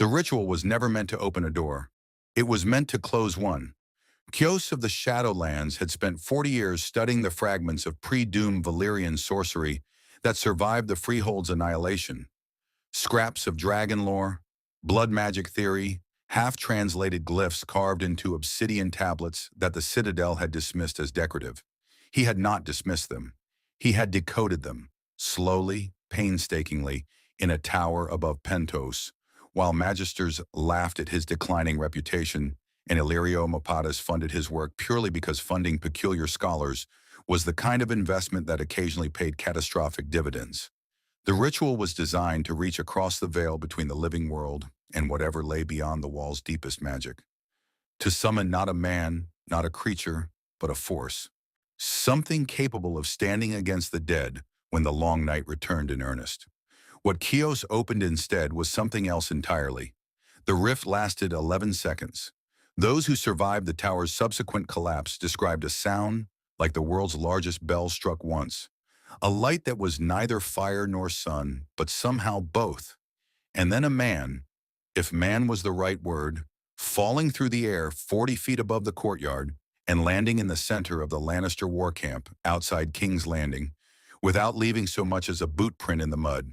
The ritual was never meant to open a door. It was meant to close one. Kios of the Shadowlands had spent 40 years studying the fragments of pre-doomed Valyrian sorcery that survived the Freehold's annihilation. Scraps of dragon lore, blood magic theory, half-translated glyphs carved into obsidian tablets that the Citadel had dismissed as decorative. He had not dismissed them. He had decoded them, slowly, painstakingly, in a tower above Pentos, while magisters laughed at his declining reputation and Illyrio Mopatis funded his work purely because funding peculiar scholars was the kind of investment that occasionally paid catastrophic dividends. The ritual was designed to reach across the veil between the living world and whatever lay beyond the wall's deepest magic. To summon not a man, not a creature, but a force. Something capable of standing against the dead when the long night returned in earnest. What Kios opened instead was something else entirely. The rift lasted 11 seconds. Those who survived the tower's subsequent collapse described a sound like the world's largest bell struck once. A light that was neither fire nor sun, but somehow both. And then a man, if man was the right word, falling through the air 40 feet above the courtyard and landing in the center of the Lannister war camp outside King's Landing, without leaving so much as a boot print in the mud.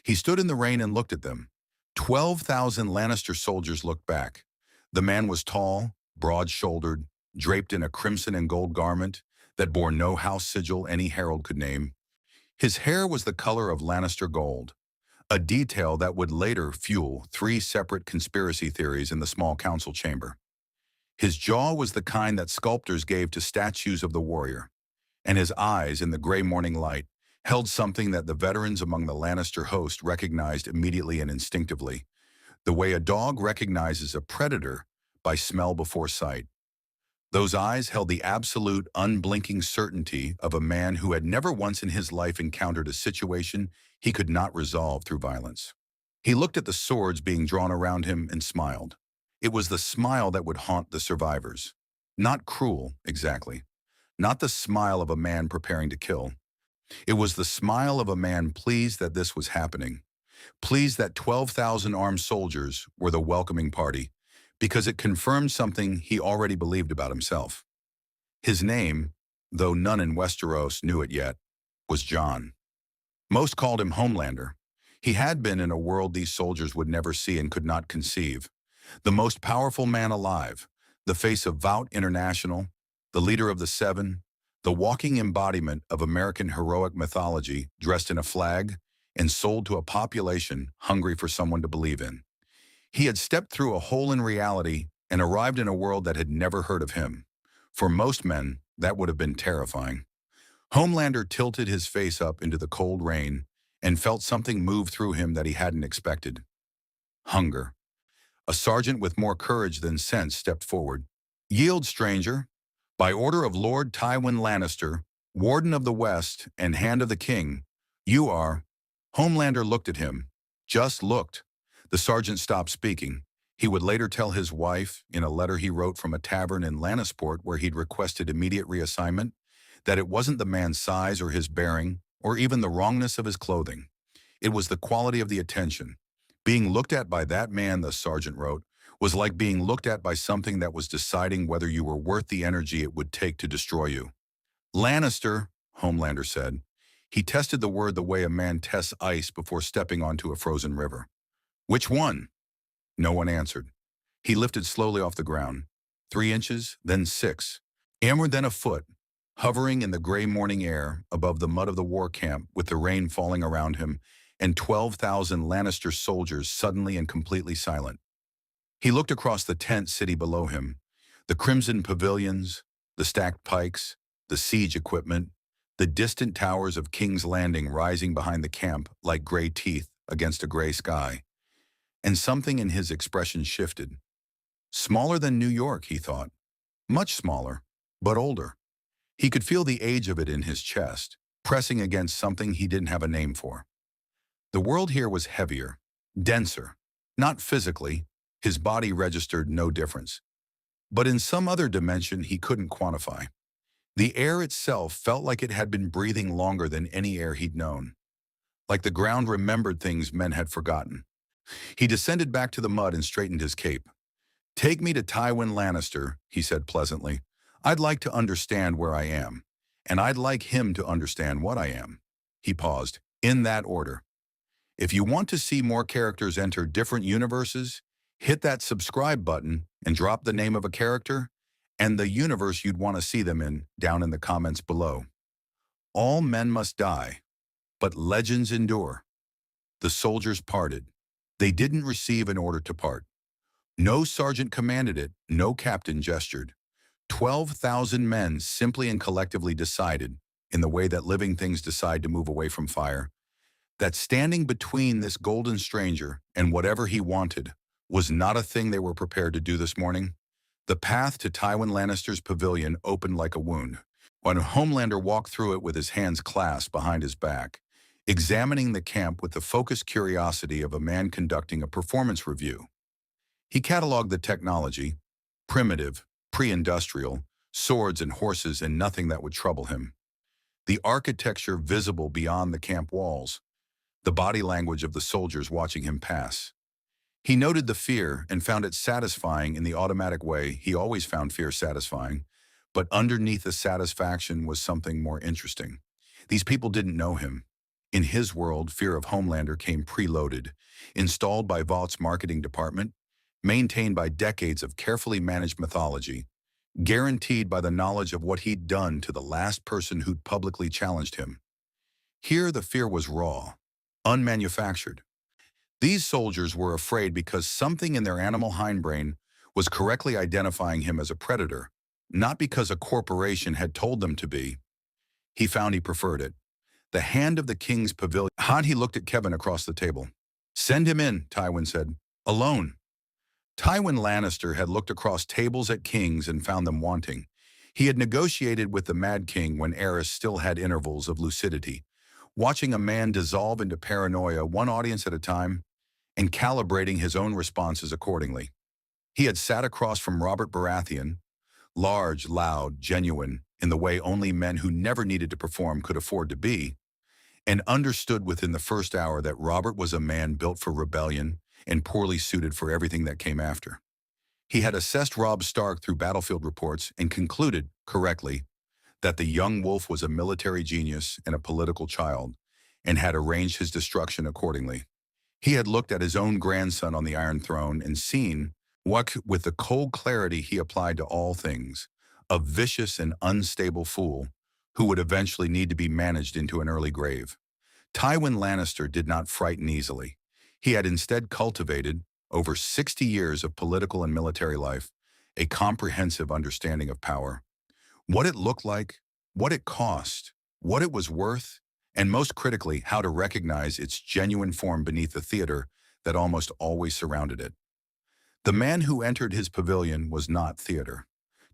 He stood in the rain and looked at them. 12,000 Lannister soldiers looked back. The man was tall, broad-shouldered, draped in a crimson and gold garment that bore no house sigil any herald could name. His hair was the color of Lannister gold, a detail that would later fuel 3 separate conspiracy theories in the small council chamber. His jaw was the kind that sculptors gave to statues of the warrior, and his eyes, in the gray morning light, held something that the veterans among the Lannister host recognized immediately and instinctively, the way a dog recognizes a predator by smell before sight. Those eyes held the absolute, unblinking certainty of a man who had never once in his life encountered a situation he could not resolve through violence. He looked at the swords being drawn around him and smiled. It was the smile that would haunt the survivors. Not cruel, exactly. Not the smile of a man preparing to kill. It was the smile of a man pleased that this was happening. Pleased that 12,000 armed soldiers were the welcoming party, because it confirmed something he already believed about himself. His name, though none in Westeros knew it yet, was Jon. Most called him Homelander. He had been in a world these soldiers would never see and could not conceive. The most powerful man alive, the face of Vought International, the leader of the Seven, the walking embodiment of American heroic mythology dressed in a flag and sold to a population hungry for someone to believe in. He had stepped through a hole in reality and arrived in a world that had never heard of him. For most men, that would have been terrifying. Homelander tilted his face up into the cold rain and felt something move through him that he hadn't expected. Hunger. A sergeant with more courage than sense stepped forward. "Yield, stranger. By order of Lord Tywin Lannister, Warden of the West and Hand of the King, you are..." Homelander looked at him. Just looked. The sergeant stopped speaking. He would later tell his wife, in a letter he wrote from a tavern in Lannisport where he'd requested immediate reassignment, that it wasn't the man's size or his bearing, or even the wrongness of his clothing. It was the quality of the attention. Being looked at by that man, the sergeant wrote, was like being looked at by something that was deciding whether you were worth the energy it would take to destroy you. "Lannister," Homelander said. He tested the word the way a man tests ice before stepping onto a frozen river. "Which one?" No one answered. He lifted slowly off the ground. 3 inches, then 6. Inward, then a foot, hovering in the gray morning air above the mud of the war camp with the rain falling around him and 12,000 Lannister soldiers suddenly and completely silent. He looked across the tent city below him, the crimson pavilions, the stacked pikes, the siege equipment, the distant towers of King's Landing rising behind the camp like gray teeth against a gray sky. And something in his expression shifted. Smaller than New York, he thought. Much smaller, but older. He could feel the age of it in his chest, pressing against something he didn't have a name for. The world here was heavier, denser. Not physically, his body registered no difference. But in some other dimension he couldn't quantify. The air itself felt like it had been breathing longer than any air he'd known. Like the ground remembered things men had forgotten. He descended back to the mud and straightened his cape. "Take me to Tywin Lannister," he said pleasantly. "I'd like to understand where I am, and I'd like him to understand what I am." He paused. "In that order. If you want to see more characters enter different universes, hit that subscribe button and drop the name of a character and the universe you'd want to see them in down in the comments below. All men must die, but legends endure." The soldiers parted. They didn't receive an order to part. No sergeant commanded it, no captain gestured. 12,000 men simply and collectively decided, in the way that living things decide to move away from fire, that standing between this golden stranger and whatever he wanted was not a thing they were prepared to do this morning. The path to Tywin Lannister's pavilion opened like a wound, when Homelander walked through it with his hands clasped behind his back, examining the camp with the focused curiosity of a man conducting a performance review. He cataloged the technology: primitive, pre-industrial, swords and horses and nothing that would trouble him. The architecture visible beyond the camp walls, the body language of the soldiers watching him pass. He noted the fear and found it satisfying in the automatic way he always found fear satisfying, but underneath the satisfaction was something more interesting. These people didn't know him. In his world, fear of Homelander came preloaded, installed by Vaught's marketing department, maintained by decades of carefully managed mythology, guaranteed by the knowledge of what he'd done to the last person who'd publicly challenged him. Here the fear was raw, unmanufactured. These soldiers were afraid because something in their animal hindbrain was correctly identifying him as a predator, not because a corporation had told them to be. He found he preferred it. The hand of the king's pavilion. He looked at Kevin across the table. "Send him in," Tywin said. "Alone." Tywin Lannister had looked across tables at kings and found them wanting. He had negotiated with the Mad King when Aerys still had intervals of lucidity, watching a man dissolve into paranoia one audience at a time and calibrating his own responses accordingly. He had sat across from Robert Baratheon, large, loud, genuine, in the way only men who never needed to perform could afford to be, and understood within the first hour that Robert was a man built for rebellion and poorly suited for everything that came after. He had assessed Robb Stark through battlefield reports and concluded, correctly, that the young wolf was a military genius and a political child, and had arranged his destruction accordingly. He had looked at his own grandson on the Iron Throne and seen what, with the cold clarity he applied to all things, a vicious and unstable fool who would eventually need to be managed into an early grave. Tywin Lannister did not frighten easily. He had instead cultivated, over 60 years of political and military life, a comprehensive understanding of power. What it looked like, what it cost, what it was worth, and most critically, how to recognize its genuine form beneath the theater that almost always surrounded it. The man who entered his pavilion was not theater.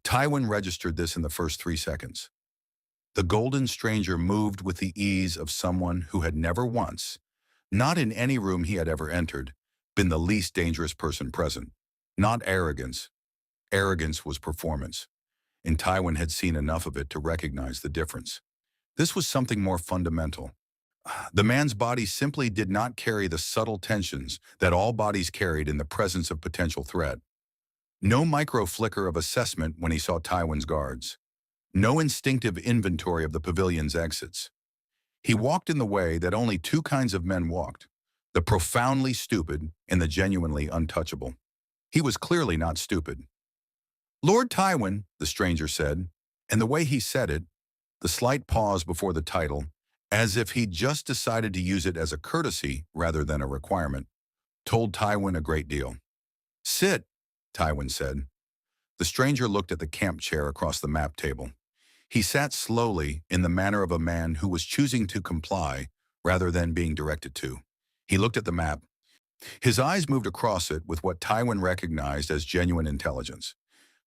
Tywin registered this in the first 3 seconds. The golden stranger moved with the ease of someone who had never once, not in any room he had ever entered, been the least dangerous person present. Not arrogance. Arrogance was performance, and Tywin had seen enough of it to recognize the difference. This was something more fundamental. The man's body simply did not carry the subtle tensions that all bodies carried in the presence of potential threat. No micro flicker of assessment when he saw Tywin's guards. No instinctive inventory of the pavilion's exits. He walked in the way that only 2 kinds of men walked: the profoundly stupid and the genuinely untouchable. He was clearly not stupid. "Lord Tywin," the stranger said, and the way he said it, the slight pause before the title, as if he'd just decided to use it as a courtesy rather than a requirement, told Tywin a great deal. "Sit," Tywin said. The stranger looked at the camp chair across the map table. He sat slowly in the manner of a man who was choosing to comply rather than being directed to. He looked at the map. His eyes moved across it with what Tywin recognized as genuine intelligence.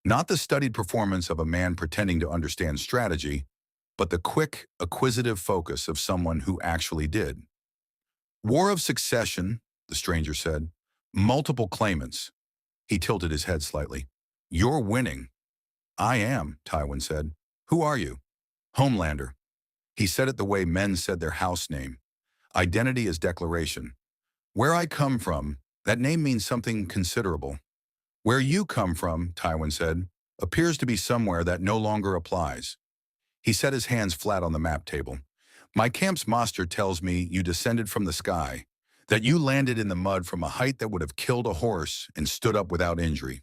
Not the studied performance of a man pretending to understand strategy, but the quick, acquisitive focus of someone who actually did. "War of succession," the stranger said. "Multiple claimants." He tilted his head slightly. "You're winning." "I am," Tywin said. "Who are you?" "Homelander." He said it the way men said their house name. Identity is declaration. "Where I come from," That name means something considerable. Where you come from, Tywin said, appears to be somewhere that no longer applies. He set his hands flat on the map table. My camp's master tells me you descended from the sky, that you landed in the mud from a height that would have killed a horse and stood up without injury,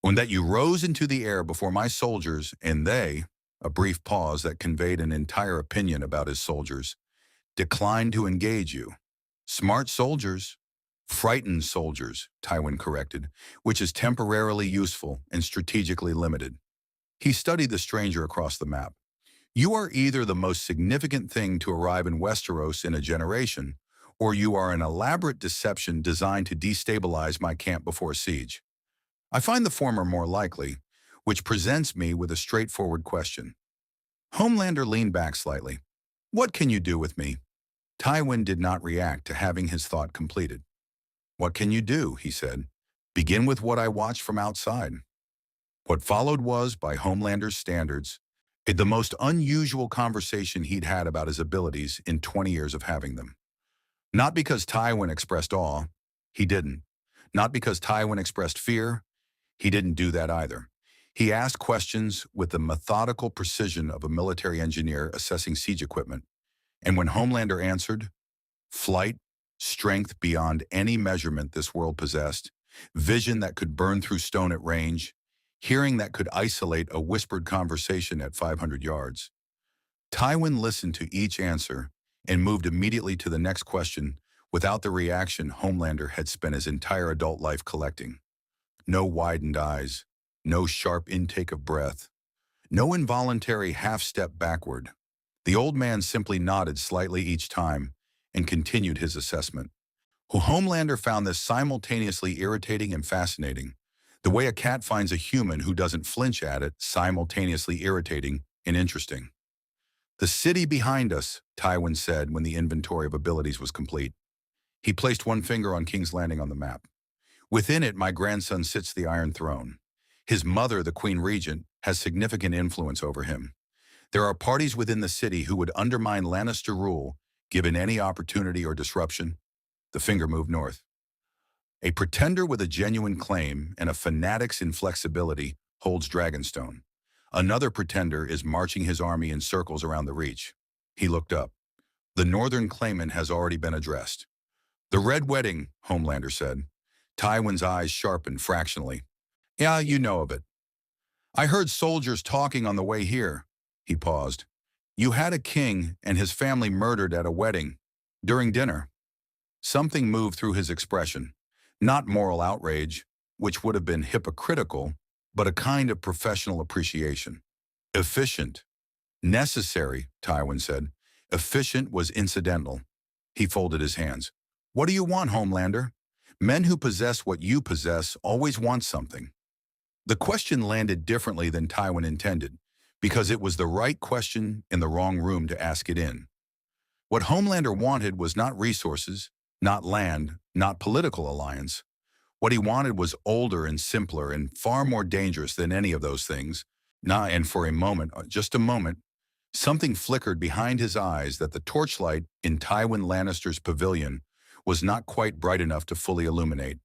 and that you rose into the air before my soldiers, and they, a brief pause that conveyed an entire opinion about his soldiers, declined to engage you. Smart soldiers. Frightened soldiers, Tywin corrected, which is temporarily useful and strategically limited. He studied the stranger across the map. You are either the most significant thing to arrive in Westeros in a generation, or you are an elaborate deception designed to destabilize my camp before siege. I find the former more likely, which presents me with a straightforward question. Homelander leaned back slightly. What can you do with me? Tywin did not react to having his thought completed. What can you do? He said. Begin with what I watched from outside. What followed was, by Homelander's standards, the most unusual conversation he'd had about his abilities in 20 years of having them. Not because Tywin expressed awe, he didn't. Not because Tywin expressed fear, he didn't do that either. He asked questions with the methodical precision of a military engineer assessing siege equipment. And when Homelander answered, flight, strength beyond any measurement this world possessed, vision that could burn through stone at range, hearing that could isolate a whispered conversation at 500 yards. Tywin listened to each answer and moved immediately to the next question without the reaction Homelander had spent his entire adult life collecting. No widened eyes, no sharp intake of breath, no involuntary half-step backward. The old man simply nodded slightly each time and continued his assessment. Homelander found this simultaneously irritating and fascinating, the way a cat finds a human who doesn't flinch at it, simultaneously irritating and interesting. The city behind us, Tywin said when the inventory of abilities was complete. He placed one finger on King's Landing on the map. Within it, my grandson sits the Iron Throne. His mother, the Queen Regent, has significant influence over him. There are parties within the city who would undermine Lannister rule given any opportunity or disruption. The finger moved north. A pretender with a genuine claim and a fanatic's inflexibility holds Dragonstone. Another pretender is marching his army in circles around the Reach. He looked up. The northern claimant has already been addressed. The Red Wedding, Homelander said. Tywin's eyes sharpened fractionally. Yeah, you know of it. I heard soldiers talking on the way here. He paused. You had a king and his family murdered at a wedding. During dinner. Something moved through his expression. Not moral outrage, which would have been hypocritical, but a kind of professional appreciation. Efficient. Necessary, Tywin said. Efficient was incidental. He folded his hands. What do you want, Homelander? Men who possess what you possess always want something. The question landed differently than Tywin intended, because it was the right question in the wrong room to ask it in. What Homelander wanted was not resources, not land, not political alliance. What he wanted was older and simpler and far more dangerous than any of those things. And for a moment, just a moment, something flickered behind his eyes that the torchlight in Tywin Lannister's pavilion was not quite bright enough to fully illuminate.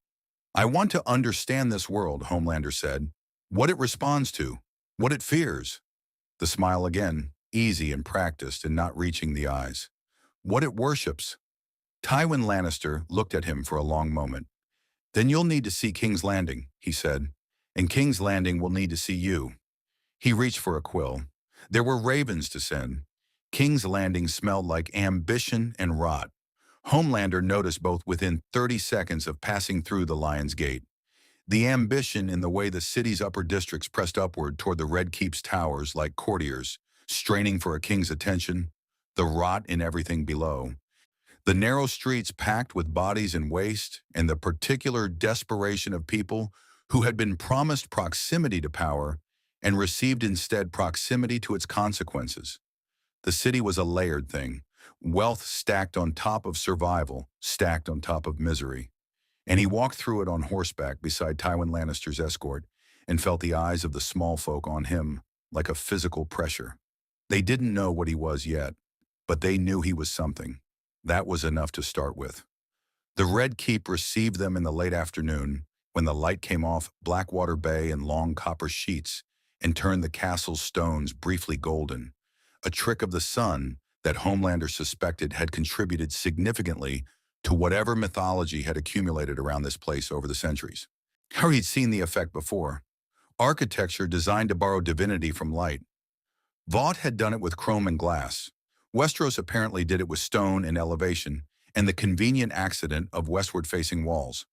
I want to understand this world, Homelander said. What it responds to, what it fears. The smile again, easy and practiced and not reaching the eyes. What it worships. Tywin Lannister looked at him for a long moment. Then you'll need to see King's Landing, he said, and King's Landing will need to see you. He reached for a quill. There were ravens to send. King's Landing smelled like ambition and rot. Homelander noticed both within 30 seconds of passing through the Lion's Gate. The ambition in the way the city's upper districts pressed upward toward the Red Keep's towers like courtiers, straining for a king's attention. The rot in everything below. The narrow streets packed with bodies and waste, and the particular desperation of people who had been promised proximity to power and received instead proximity to its consequences. The city was a layered thing, wealth stacked on top of survival, stacked on top of misery. And he walked through it on horseback beside Tywin Lannister's escort and felt the eyes of the small folk on him like a physical pressure. They didn't know what he was yet, but they knew he was something. That was enough to start with. The Red Keep received them in the late afternoon when the light came off Blackwater Bay in long copper sheets and turned the castle's stones briefly golden, a trick of the sun that Homelander suspected had contributed significantly to whatever mythology had accumulated around this place over the centuries. Harry had seen the effect before. Architecture designed to borrow divinity from light. Vought had done it with chrome and glass. Westeros apparently did it with stone and elevation, and the convenient accident of westward-facing walls.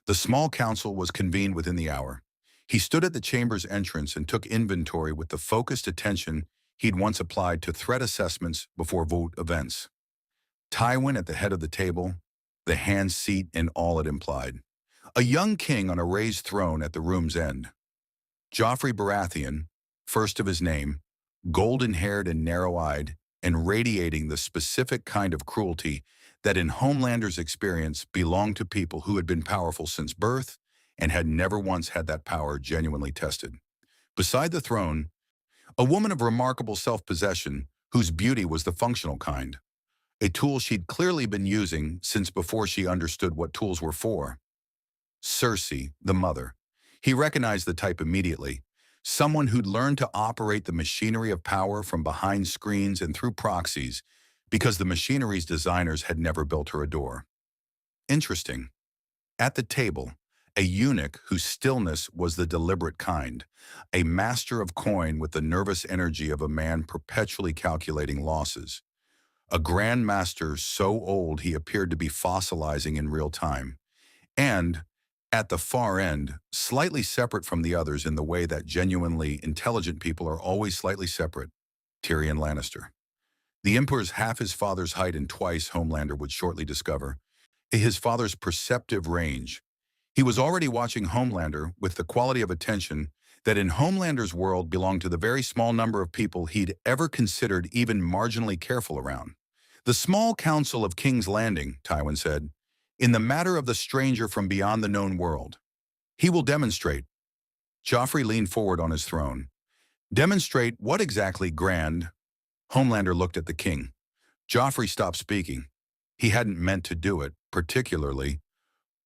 The small council was convened within the hour. He stood at the chamber's entrance and took inventory with the focused attention he'd once applied to threat assessments before vote events. Tywin at the head of the table, the hand seat and all it implied. A young king on a raised throne at the room's end. Joffrey Baratheon, first of his name, golden-haired and narrow-eyed, and radiating the specific kind of cruelty that in Homelander's experience belonged to people who had been powerful since birth and had never once had that power genuinely tested. Beside the throne, a woman of remarkable self-possession whose beauty was the functional kind, a tool she'd clearly been using since before she understood what tools were for. Cersei, the mother. He recognized the type immediately, someone who'd learned to operate the machinery of power from behind screens and through proxies because the machinery's designers had never built her a door. Interesting. At the table, a eunuch whose stillness was the deliberate kind, a master of coin with the nervous energy of a man perpetually calculating losses, a grand master so old he appeared to be fossilizing in real time, and, at the far end, slightly separate from the others in the way that genuinely intelligent people are always slightly separate, Tyrion Lannister. The Emperor's half his father's height and twice, Homelander would shortly discover, his father's perceptive range. He was already watching Homelander with the quality of attention that in Homelander's world belonged to the very small number of people he'd ever considered even marginally careful around. The small council of King's Landing, Tywin said, in the matter of the stranger from beyond the known world. He will demonstrate. Joffrey leaned forward on his throne. Demonstrate what exactly, Grand? Homelander looked at the king. Joffrey stopped speaking. He hadn't meant to do it, particularly.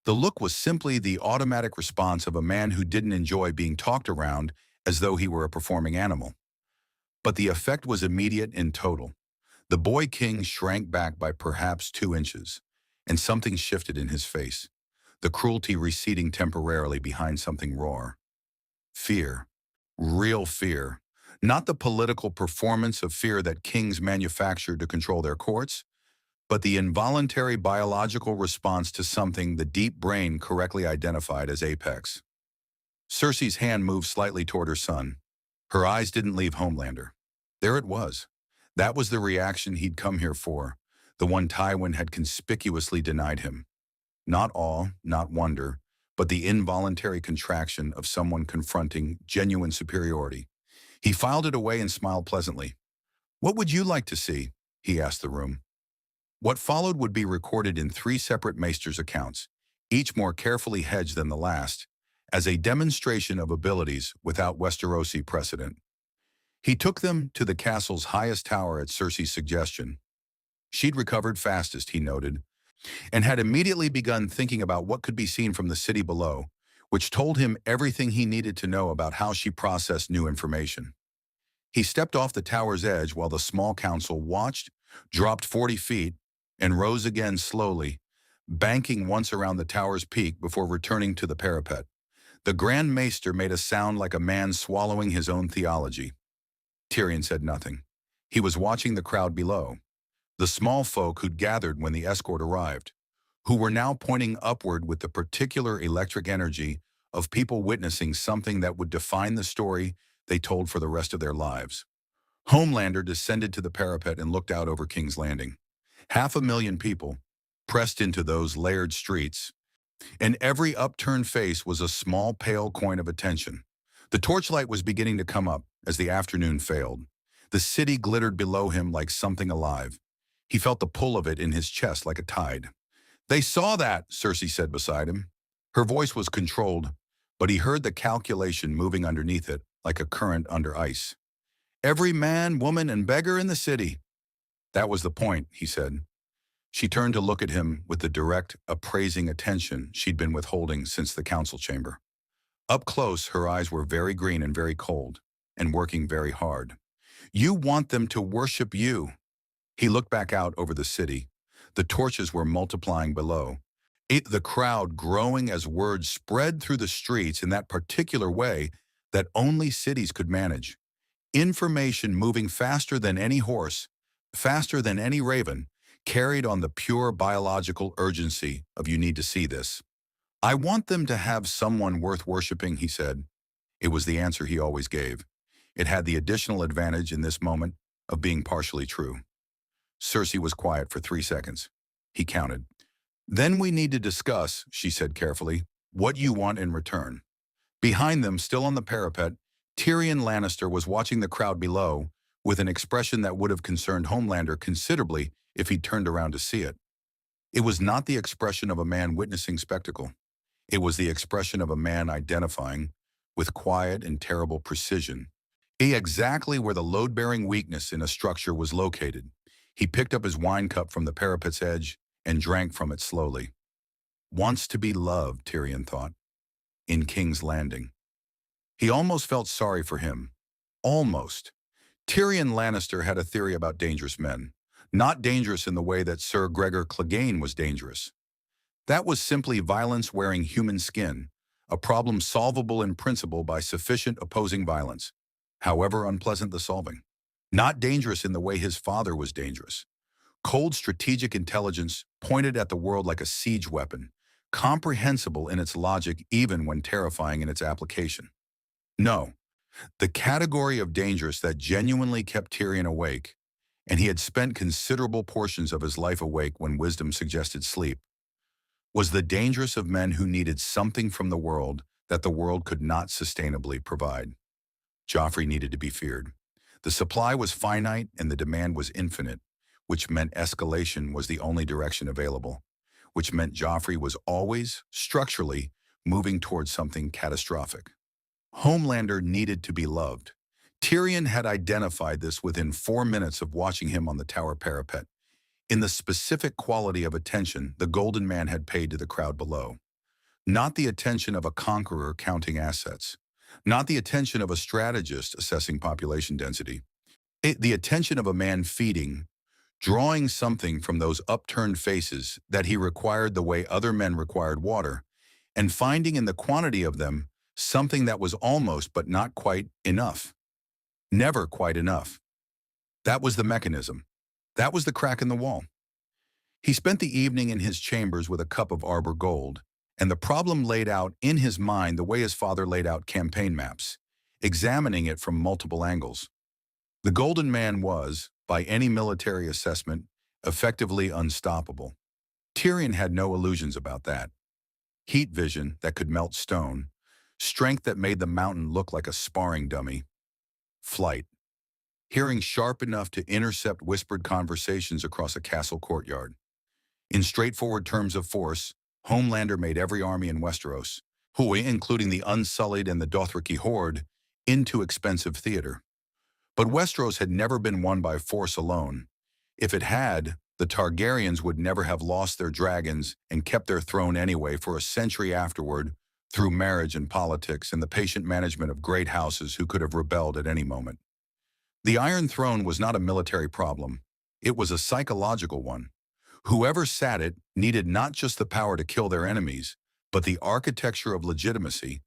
The look was simply the automatic response of a man who didn't enjoy being talked around as though he were a performing animal. But the effect was immediate and total. The boy king shrank back by perhaps 2 inches, and something shifted in his face, the cruelty receding temporarily behind something raw. Fear. Real fear. Not the political performance of fear that kings manufacture to control their courts, but the involuntary biological response to something the deep brain correctly identified as apex. Cersei's hand moved slightly toward her son. Her eyes didn't leave Homelander. There it was. That was the reaction he'd come here for, the one Tywin had conspicuously denied him. Not awe, not wonder, but the involuntary contraction of someone confronting genuine superiority. He filed it away and smiled pleasantly. "What would you like to see?" he asked the room. What followed would be recorded in 3 separate maester's accounts, each more carefully hedged than the last, as a demonstration of abilities without Westerosi precedent. He took them to the castle's highest tower at Cersei's suggestion. She'd recovered fastest, he noted, and had immediately begun thinking about what could be seen from the city below, which told him everything he needed to know about how she processed new information. He stepped off the tower's edge while the small council watched, dropped 40 feet, and rose again slowly, banking once around the tower's peak before returning to the parapet. The Grand Maester made a sound like a man swallowing his own theology. Tyrion said nothing. He was watching the crowd below, the small folk who'd gathered when the escort arrived, who were now pointing upward with the particular electric energy of people witnessing something that would define the story they told for the rest of their lives. Homelander descended to the parapet and looked out over King's Landing. 500,000 people, pressed into those layered streets, and every upturned face was a small pale coin of attention. The torchlight was beginning to come up as the afternoon failed. The city glittered below him like something alive. He felt the pull of it in his chest like a tide. "They saw that," Cersei said beside him. Her voice was controlled, but he heard the calculation moving underneath it like a current under ice. "Every man, woman, and beggar in the city." "That was the point," he said. She turned to look at him with the direct, appraising attention she'd been withholding since the council chamber. Up close, her eyes were very green and very cold, and working very hard. You want them to worship you. He looked back out over the city. The torches were multiplying below. The crowd growing as words spread through the streets in that particular way that only cities could manage. Information moving faster than any horse, faster than any raven, carried on the pure biological urgency of "you need to see this." "I want them to have someone worth worshiping," he said. It was the answer he always gave. It had the additional advantage in this moment of being partially true. Cersei was quiet for 3 seconds. He counted. "Then we need to discuss," she said carefully, "what you want in return." Behind them, still on the parapet, Tyrion Lannister was watching the crowd below with an expression that would have concerned Homelander considerably if he'd turned around to see it. It was not the expression of a man witnessing spectacle. It was the expression of a man identifying, with quiet and terrible precision, exactly where the load-bearing weakness in a structure was located. He picked up his wine cup from the parapet's edge and drank from it slowly. "Wants to be loved," Tyrion thought, in King's Landing. He almost felt sorry for him. Almost. Tyrion Lannister had a theory about dangerous men. Not dangerous in the way that Sir Gregor Clegane was dangerous. That was simply violence wearing human skin, a problem solvable in principle by sufficient opposing violence, however unpleasant the solving. Not dangerous in the way his father was dangerous. Cold strategic intelligence pointed at the world like a siege weapon, comprehensible in its logic even when terrifying in its application. No, the category of dangerous that genuinely kept Tyrion awake, and he had spent considerable portions of his life awake when wisdom suggested sleep, was the dangerous of men who needed something from the world that the world could not sustainably provide. Joffrey needed to be feared. The supply was finite and the demand was infinite, which meant escalation was the only direction available, which meant Joffrey was always, structurally, moving towards something catastrophic. Homelander needed to be loved. Tyrion had identified this within 4 minutes of watching him on the tower parapet, in the specific quality of attention the Golden Man had paid to the crowd below. Not the attention of a conqueror counting assets, not the attention of a strategist assessing population density. The attention of a man feeding, drawing something from those upturned faces that he required the way other men required water, and finding in the quantity of them something that was almost but not quite enough. Never quite enough. That was the mechanism. That was the crack in the wall. He spent the evening in his chambers with a cup of Arbor Gold, and the problem laid out in his mind the way his father laid out campaign maps, examining it from multiple angles. The Golden Man was, by any military assessment, effectively unstoppable. Tyrion had no illusions about that. Heat vision that could melt stone, strength that made the mountain look like a sparring dummy, flight, hearing sharp enough to intercept whispered conversations across a castle courtyard. In straightforward terms of force, Homelander made every army in Westeros, including the Unsullied and the Dothraki horde, into expensive theater. But Westeros had never been won by force alone. If it had, the Targaryens would never have lost their dragons and kept their throne anyway for a century afterward, through marriage and politics and the patient management of great houses who could have rebelled at any moment. The Iron Throne was not a military problem. It was a psychological one. Whoever sat it needed not just the power to kill their enemies, but the architecture of legitimacy,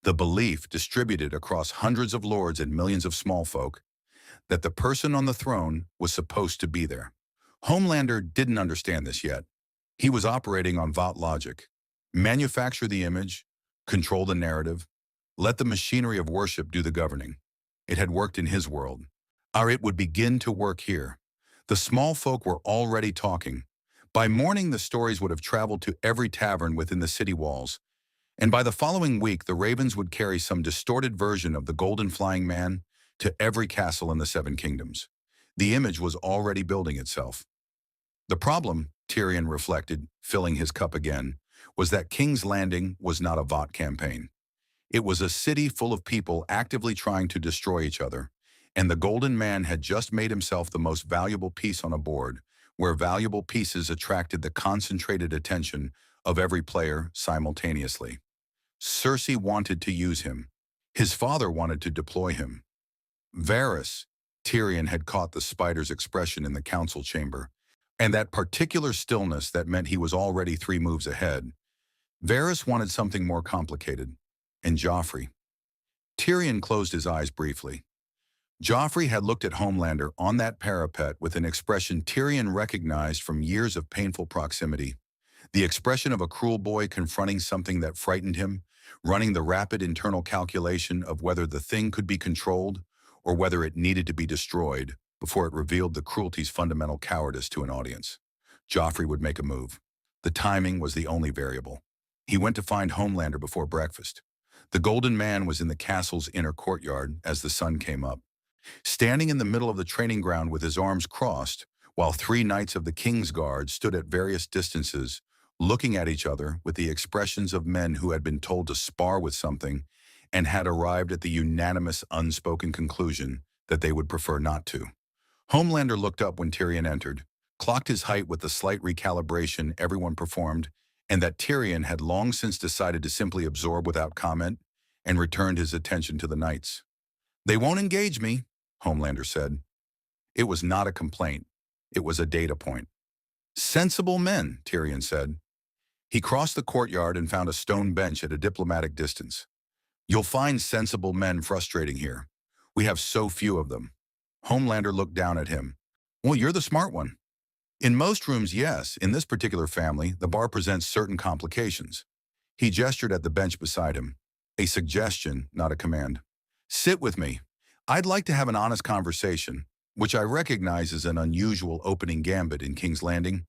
the belief distributed across hundreds of lords and millions of small folk that the person on the throne was supposed to be there. Homelander didn't understand this yet. He was operating on Vought logic. Manufacture the image, control the narrative, let the machinery of worship do the governing. It had worked in his world. It would begin to work here. The small folk were already talking. By morning, the stories would have traveled to every tavern within the city walls, and by the following week, the ravens would carry some distorted version of the Golden Flying Man to every castle in the Seven Kingdoms. The image was already building itself. The problem, Tyrion reflected, filling his cup again, was that King's Landing was not a Vought campaign. It was a city full of people actively trying to destroy each other, and the Golden Man had just made himself the most valuable piece on a board, where valuable pieces attracted the concentrated attention of every player simultaneously. Cersei wanted to use him. His father wanted to deploy him. Varys, Tyrion had caught the spider's expression in the council chamber, and that particular stillness that meant he was already 3 moves ahead. Varys wanted something more complicated. And Joffrey. Tyrion closed his eyes briefly. Joffrey had looked at Homelander on that parapet with an expression Tyrion recognized from years of painful proximity. The expression of a cruel boy confronting something that frightened him, running the rapid internal calculation of whether the thing could be controlled or whether it needed to be destroyed before it revealed the cruelty's fundamental cowardice to an audience. Joffrey would make a move. The timing was the only variable. He went to find Homelander before breakfast. The Golden Man was in the castle's inner courtyard as the sun came up. Standing in the middle of the training ground with his arms crossed, while 3 knights of the King's Guard stood at various distances, looking at each other with the expressions of men who had been told to spar with something and had arrived at the unanimous unspoken conclusion that they would prefer not to. Homelander looked up when Tyrion entered, clocked his height with the slight recalibration everyone performed, and that Tyrion had long since decided to simply absorb without comment, and returned his attention to the knights. "They won't engage me," Homelander said. It was not a complaint. It was a data point. "Sensible men," Tyrion said. He crossed the courtyard and found a stone bench at a diplomatic distance. "You'll find sensible men frustrating here. We have so few of them." Homelander looked down at him. "Well, you're the smart one." "In most rooms, yes. In this particular family, the bar presents certain complications." He gestured at the bench beside him. A suggestion, not a command. "Sit with me. I'd like to have an honest conversation, which I recognize is an unusual opening gambit in King's Landing,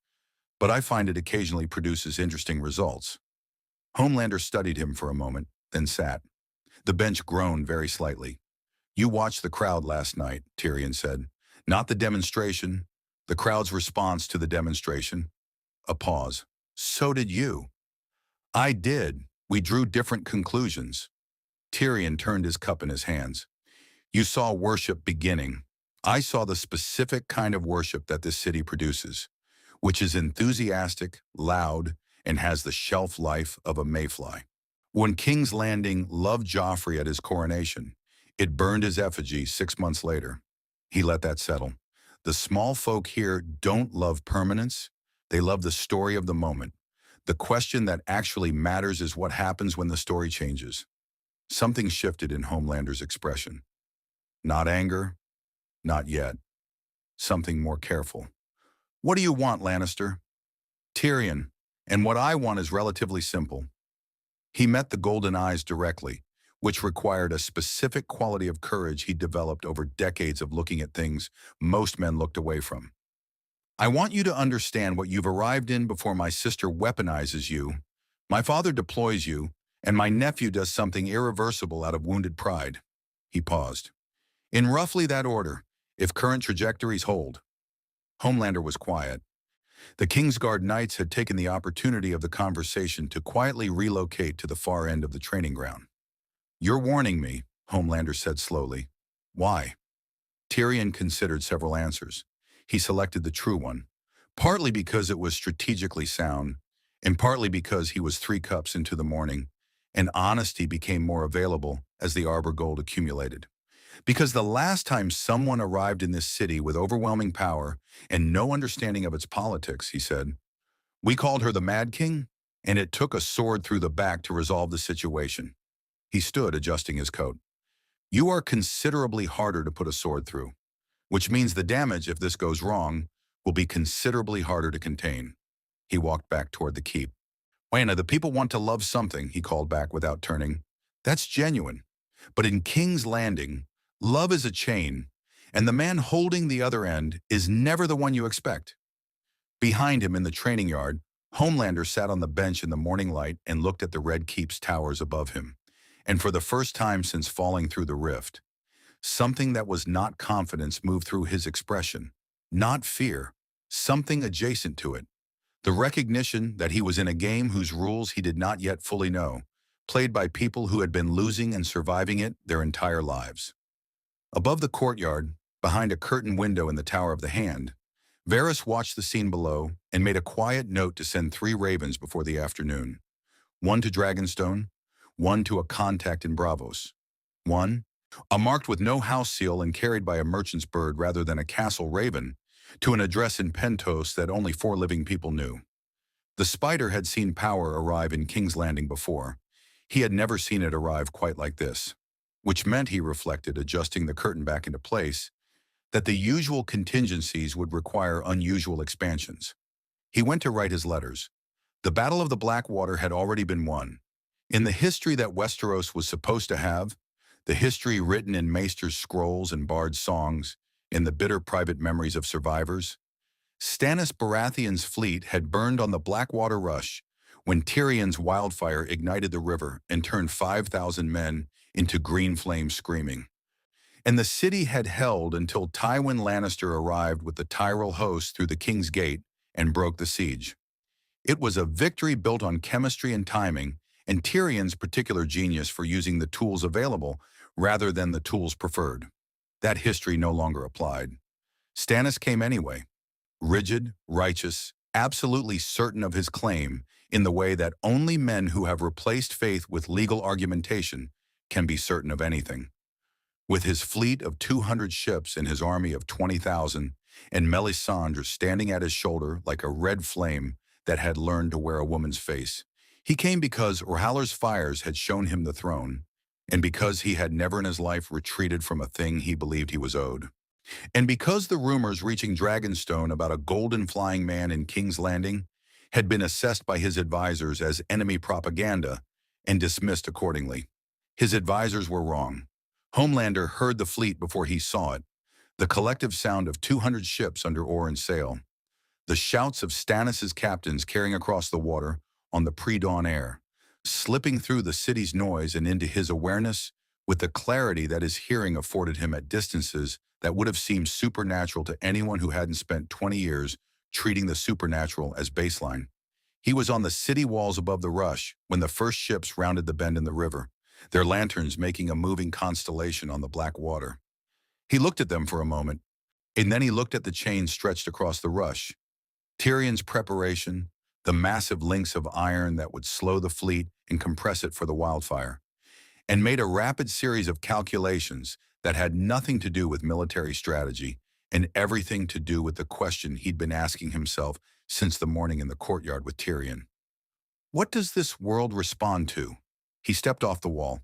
but I find it occasionally produces interesting results." Homelander studied him for a moment, then sat. The bench groaned very slightly. "You watched the crowd last night," Tyrion said. "Not the demonstration, the crowd's response to the demonstration." A pause. "So did you." "I did. We drew different conclusions." Tyrion turned his cup in his hands. "You saw worship beginning. I saw the specific kind of worship that this city produces, which is enthusiastic, loud, and has the shelf life of a mayfly. When King's Landing loved Joffrey at his coronation, it burned his effigy 6 months later. He let that settle. The small folk here don't love permanence. They love the story of the moment. The question that actually matters is what happens when the story changes." Something shifted in Homelander's expression. Not anger, not yet. Something more careful. "What do you want, Lannister?" "Tyrion, and what I want is relatively simple." He met the golden eyes directly, which required a specific quality of courage he developed over decades of looking at things most men looked away from. "I want you to understand what you've arrived in before my sister weaponizes you, my father deploys you, and my nephew does something irreversible out of wounded pride." He paused. "In roughly that order, if current trajectories hold." Homelander was quiet. The Kingsguard Knights had taken the opportunity of the conversation to quietly relocate to the far end of the training ground. "You're warning me," Homelander said slowly. "Why?" Tyrion considered several answers. He selected the true one, partly because it was strategically sound, and partly because he was 3 cups into the morning, and honesty became more available as the Arbor Gold accumulated. "Because the last time someone arrived in this city with overwhelming power and no understanding of its politics," he said, "we called her the Mad King, and it took a sword through the back to resolve the situation." He stood, adjusting his coat. "You are considerably harder to put a sword through, which means the damage, if this goes wrong, will be considerably harder to contain." He walked back toward the keep. "Wayna, the people want to love something," he called back without turning. "That's genuine. But in King's Landing, love is a chain, and the man holding the other end is never the one you expect." Behind him in the training yard, Homelander sat on the bench in the morning light and looked at the Red Keep's towers above him. And for the first time since falling through the rift, something that was not confidence moved through his expression. Not fear, something adjacent to it. The recognition that he was in a game whose rules he did not yet fully know, played by people who had been losing and surviving it their entire lives. Above the courtyard, behind a curtained window in the Tower of the Hand, Varys watched the scene below and made a quiet note to send 3 ravens before the afternoon. One to Dragonstone, one to a contact in Bravos. One, a marked with no house seal and carried by a merchant's bird rather than a castle raven, to an address in Pentos that only 4 living people knew. The spider had seen power arrive in King's Landing before. He had never seen it arrive quite like this, which meant, he reflected, adjusting the curtain back into place, that the usual contingencies would require unusual expansions. He went to write his letters. The Battle of the Blackwater had already been won. In the history that Westeros was supposed to have, the history written in Maester's scrolls and bard's songs, in the bitter private memories of survivors, Stannis Baratheon's fleet had burned on the Blackwater Rush when Tyrion's wildfire ignited the river and turned 5,000 men into green flames screaming. And the city had held until Tywin Lannister arrived with the Tyrell host through the King's Gate and broke the siege. It was a victory built on chemistry and timing, and Tyrion's particular genius for using the tools available rather than the tools preferred. That history no longer applied. Stannis came anyway, rigid, righteous, absolutely certain of his claim in the way that only men who have replaced faith with legal argumentation can be certain of anything. With his fleet of 200 ships and his army of 20,000, and Melisandre standing at his shoulder like a red flame that had learned to wear a woman's face, he came because Orhaller's fires had shown him the throne, and because he had never in his life retreated from a thing he believed he was owed. And because the rumors reaching Dragonstone about a golden flying man in King's Landing had been assessed by his advisors as enemy propaganda and dismissed accordingly. His advisors were wrong. Homelander heard the fleet before he saw it, the collective sound of 200 ships under oar and sail, the shouts of Stannis' captains carrying across the water on the pre-dawn air, slipping through the city's noise and into his awareness with the clarity that his hearing afforded him at distances that would have seemed supernatural to anyone who hadn't spent 20 years treating the supernatural as baseline. He was on the city walls above the rush when the first ships rounded the bend in the river, their lanterns making a moving constellation on the black water. He looked at them for a moment, and then he looked at the chains stretched across the rush. Tyrion's preparation, the massive links of iron that would slow the fleet and compress it for the wildfire, and made a rapid series of calculations that had nothing to do with military strategy and everything to do with the question he'd been asking himself since the morning in the courtyard with Tyrion. What does this world respond to? He stepped off the wall.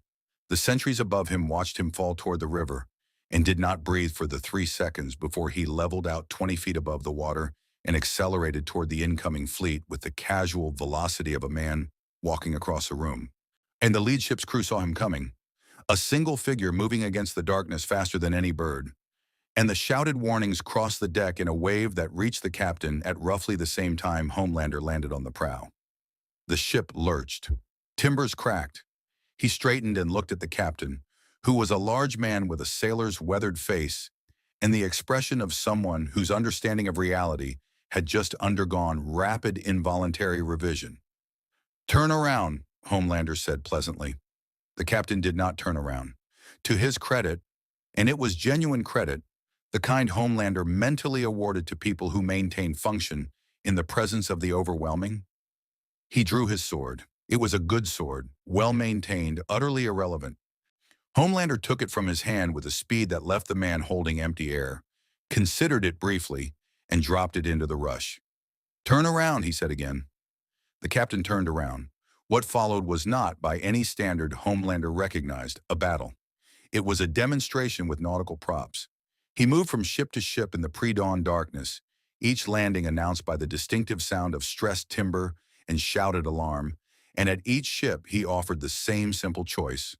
The sentries above him watched him fall toward the river and did not breathe for the 3 seconds before he leveled out 20 feet above the water and accelerated toward the incoming fleet with the casual velocity of a man walking across a room. And the lead ship's crew saw him coming, a single figure moving against the darkness faster than any bird. And the shouted warnings crossed the deck in a wave that reached the captain at roughly the same time Homelander landed on the prow. The ship lurched. Timbers cracked. He straightened and looked at the captain, who was a large man with a sailor's weathered face and the expression of someone whose understanding of reality had just undergone rapid involuntary revision. "Turn around," Homelander said pleasantly. The captain did not turn around. To his credit, and it was genuine credit, the kind Homelander mentally awarded to people who maintain function in the presence of the overwhelming, he drew his sword. It was a good sword, well-maintained, utterly irrelevant. Homelander took it from his hand with a speed that left the man holding empty air, considered it briefly, and dropped it into the rush. "Turn around," he said again. The captain turned around. What followed was not, by any standard Homelander recognized, a battle. It was a demonstration with nautical props. He moved from ship to ship in the pre-dawn darkness, each landing announced by the distinctive sound of stressed timber and shouted alarm, and at each ship he offered the same simple choice: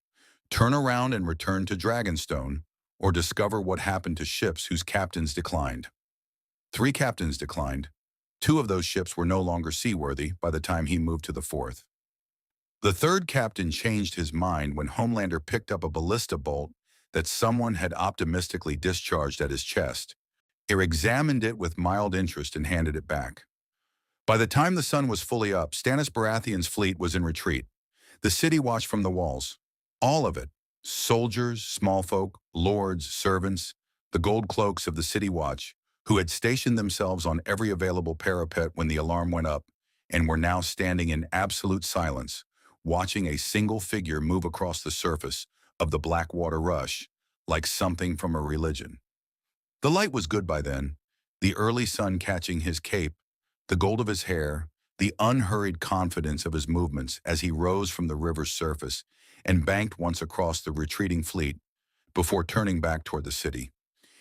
turn around and return to Dragonstone, or discover what happened to ships whose captains declined. 3 captains declined. 2 of those ships were no longer seaworthy by the time he moved to the 4th. The 3rd captain changed his mind when Homelander picked up a ballista bolt that someone had optimistically discharged at his chest. He examined it with mild interest and handed it back. By the time the sun was fully up, Stannis Baratheon's fleet was in retreat. The city watched from the walls. All of it. Soldiers, small folk, lords, servants, the gold cloaks of the city watch, who had stationed themselves on every available parapet when the alarm went up and were now standing in absolute silence, watching a single figure move across the surface of the Blackwater rush like something from a religion. The light was good by then, the early sun catching his cape, the gold of his hair, the unhurried confidence of his movements as he rose from the river's surface and banked once across the retreating fleet before turning back toward the city.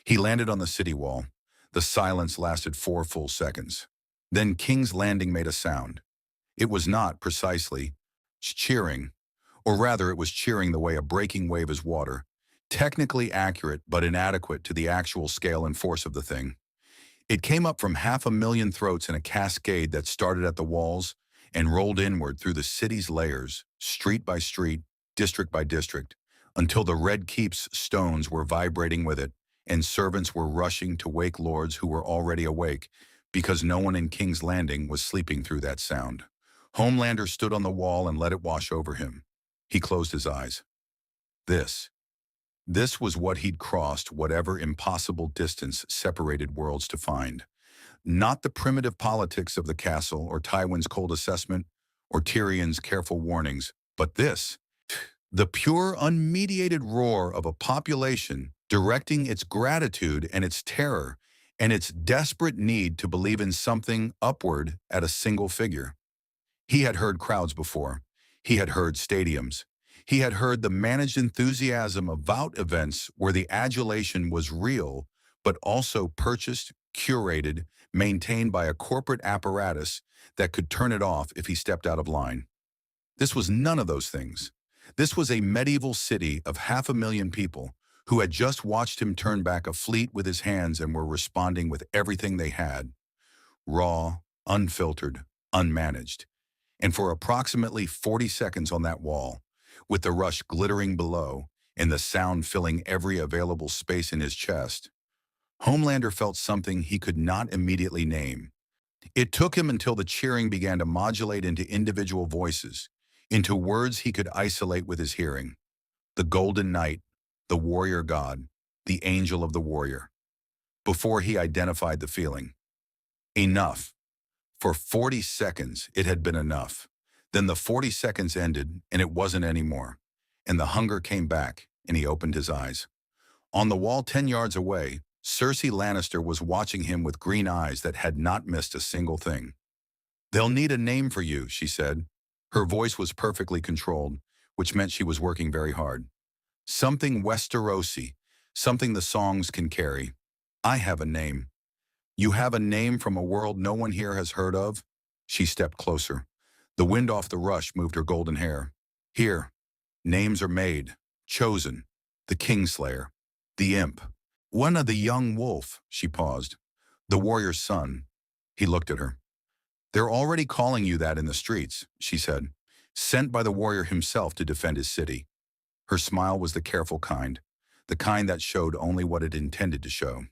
He landed on the city wall. The silence lasted 4 full seconds. Then King's Landing made a sound. It was not, precisely, cheering, or rather it was cheering the way a breaking wave is water, technically accurate but inadequate to the actual scale and force of the thing. It came up from 500,000 throats in a cascade that started at the walls and rolled inward through the city's layers, street by street, district by district, until the Red Keep's stones were vibrating with it, and servants were rushing to wake lords who were already awake, because no one in King's Landing was sleeping through that sound. Homelander stood on the wall and let it wash over him. He closed his eyes. This was what he'd crossed whatever impossible distance separated worlds to find. Not the primitive politics of the castle or Tywin's cold assessment or Tyrion's careful warnings, but this, the pure unmediated roar of a population directing its gratitude and its terror and its desperate need to believe in something upward at a single figure. He had heard crowds before. He had heard stadiums. He had heard the managed enthusiasm of bout events where the adulation was real, but also purchased, curated, maintained by a corporate apparatus that could turn it off if he stepped out of line. This was none of those things. This was a medieval city of 500,000 people who had just watched him turn back a fleet with his hands and were responding with everything they had. Raw, unfiltered, unmanaged. And for approximately 40 seconds on that wall, with the rush glittering below and the sound filling every available space in his chest, Homelander felt something he could not immediately name. It took him until the cheering began to modulate into individual voices, into words he could isolate with his hearing. The Golden Knight, the warrior god, the angel of the warrior. Before he identified the feeling. Enough. For 40 seconds, it had been enough. Then the 40 seconds ended, and it wasn't anymore. And the hunger came back, and he opened his eyes. On the wall 10 yards away, Cersei Lannister was watching him with green eyes that had not missed a single thing. "They'll need a name for you," she said. Her voice was perfectly controlled, which meant she was working very hard. "Something Westerosi, something the songs can carry. I have a name." "You have a name from a world no one here has heard of?" She stepped closer. The wind off the rush moved her golden hair. "Here, names are made, chosen. The Kingslayer, the Imp, one of the young wolf," she paused. "The warrior's son." He looked at her. "They're already calling you that in the streets," she said, "sent by the warrior himself to defend his city." Her smile was the careful kind, the kind that showed only what it intended to show.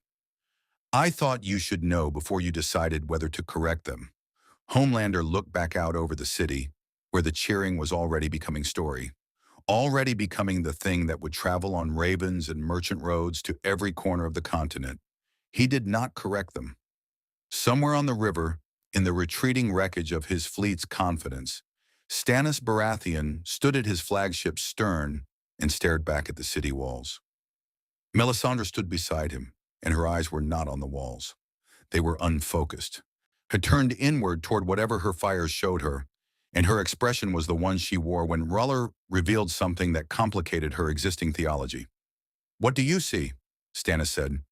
"I thought you should know before you decided whether to correct them." Homelander looked back out over the city, where the cheering was already becoming story, already becoming the thing that would travel on ravens and merchant roads to every corner of the continent. He did not correct them. Somewhere on the river, in the retreating wreckage of his fleet's confidence, Stannis Baratheon stood at his flagship's stern and stared back at the city walls. Melisandre stood beside him, and her eyes were not on the walls. They were unfocused, had turned inward toward whatever her fires showed her, and her expression was the one she wore when Ruller revealed something that complicated her existing theology. "What do you see?" Stannis said.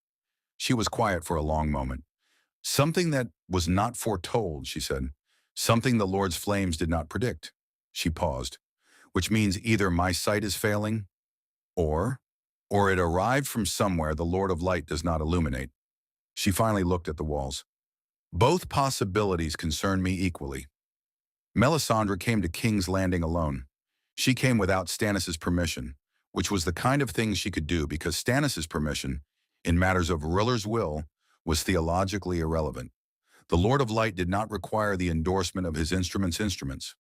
She was quiet for a long moment. "Something that was not foretold," she said. "Something the Lord's flames did not predict." She paused. "Which means either my sight is failing, or it arrived from somewhere the Lord of Light does not illuminate." She finally looked at the walls. "Both possibilities concern me equally." Melisandre came to King's Landing alone. She came without Stannis's permission, which was the kind of thing she could do because Stannis's permission, in matters of Ruller's will, was theologically irrelevant. The Lord of Light did not require the endorsement of his instruments.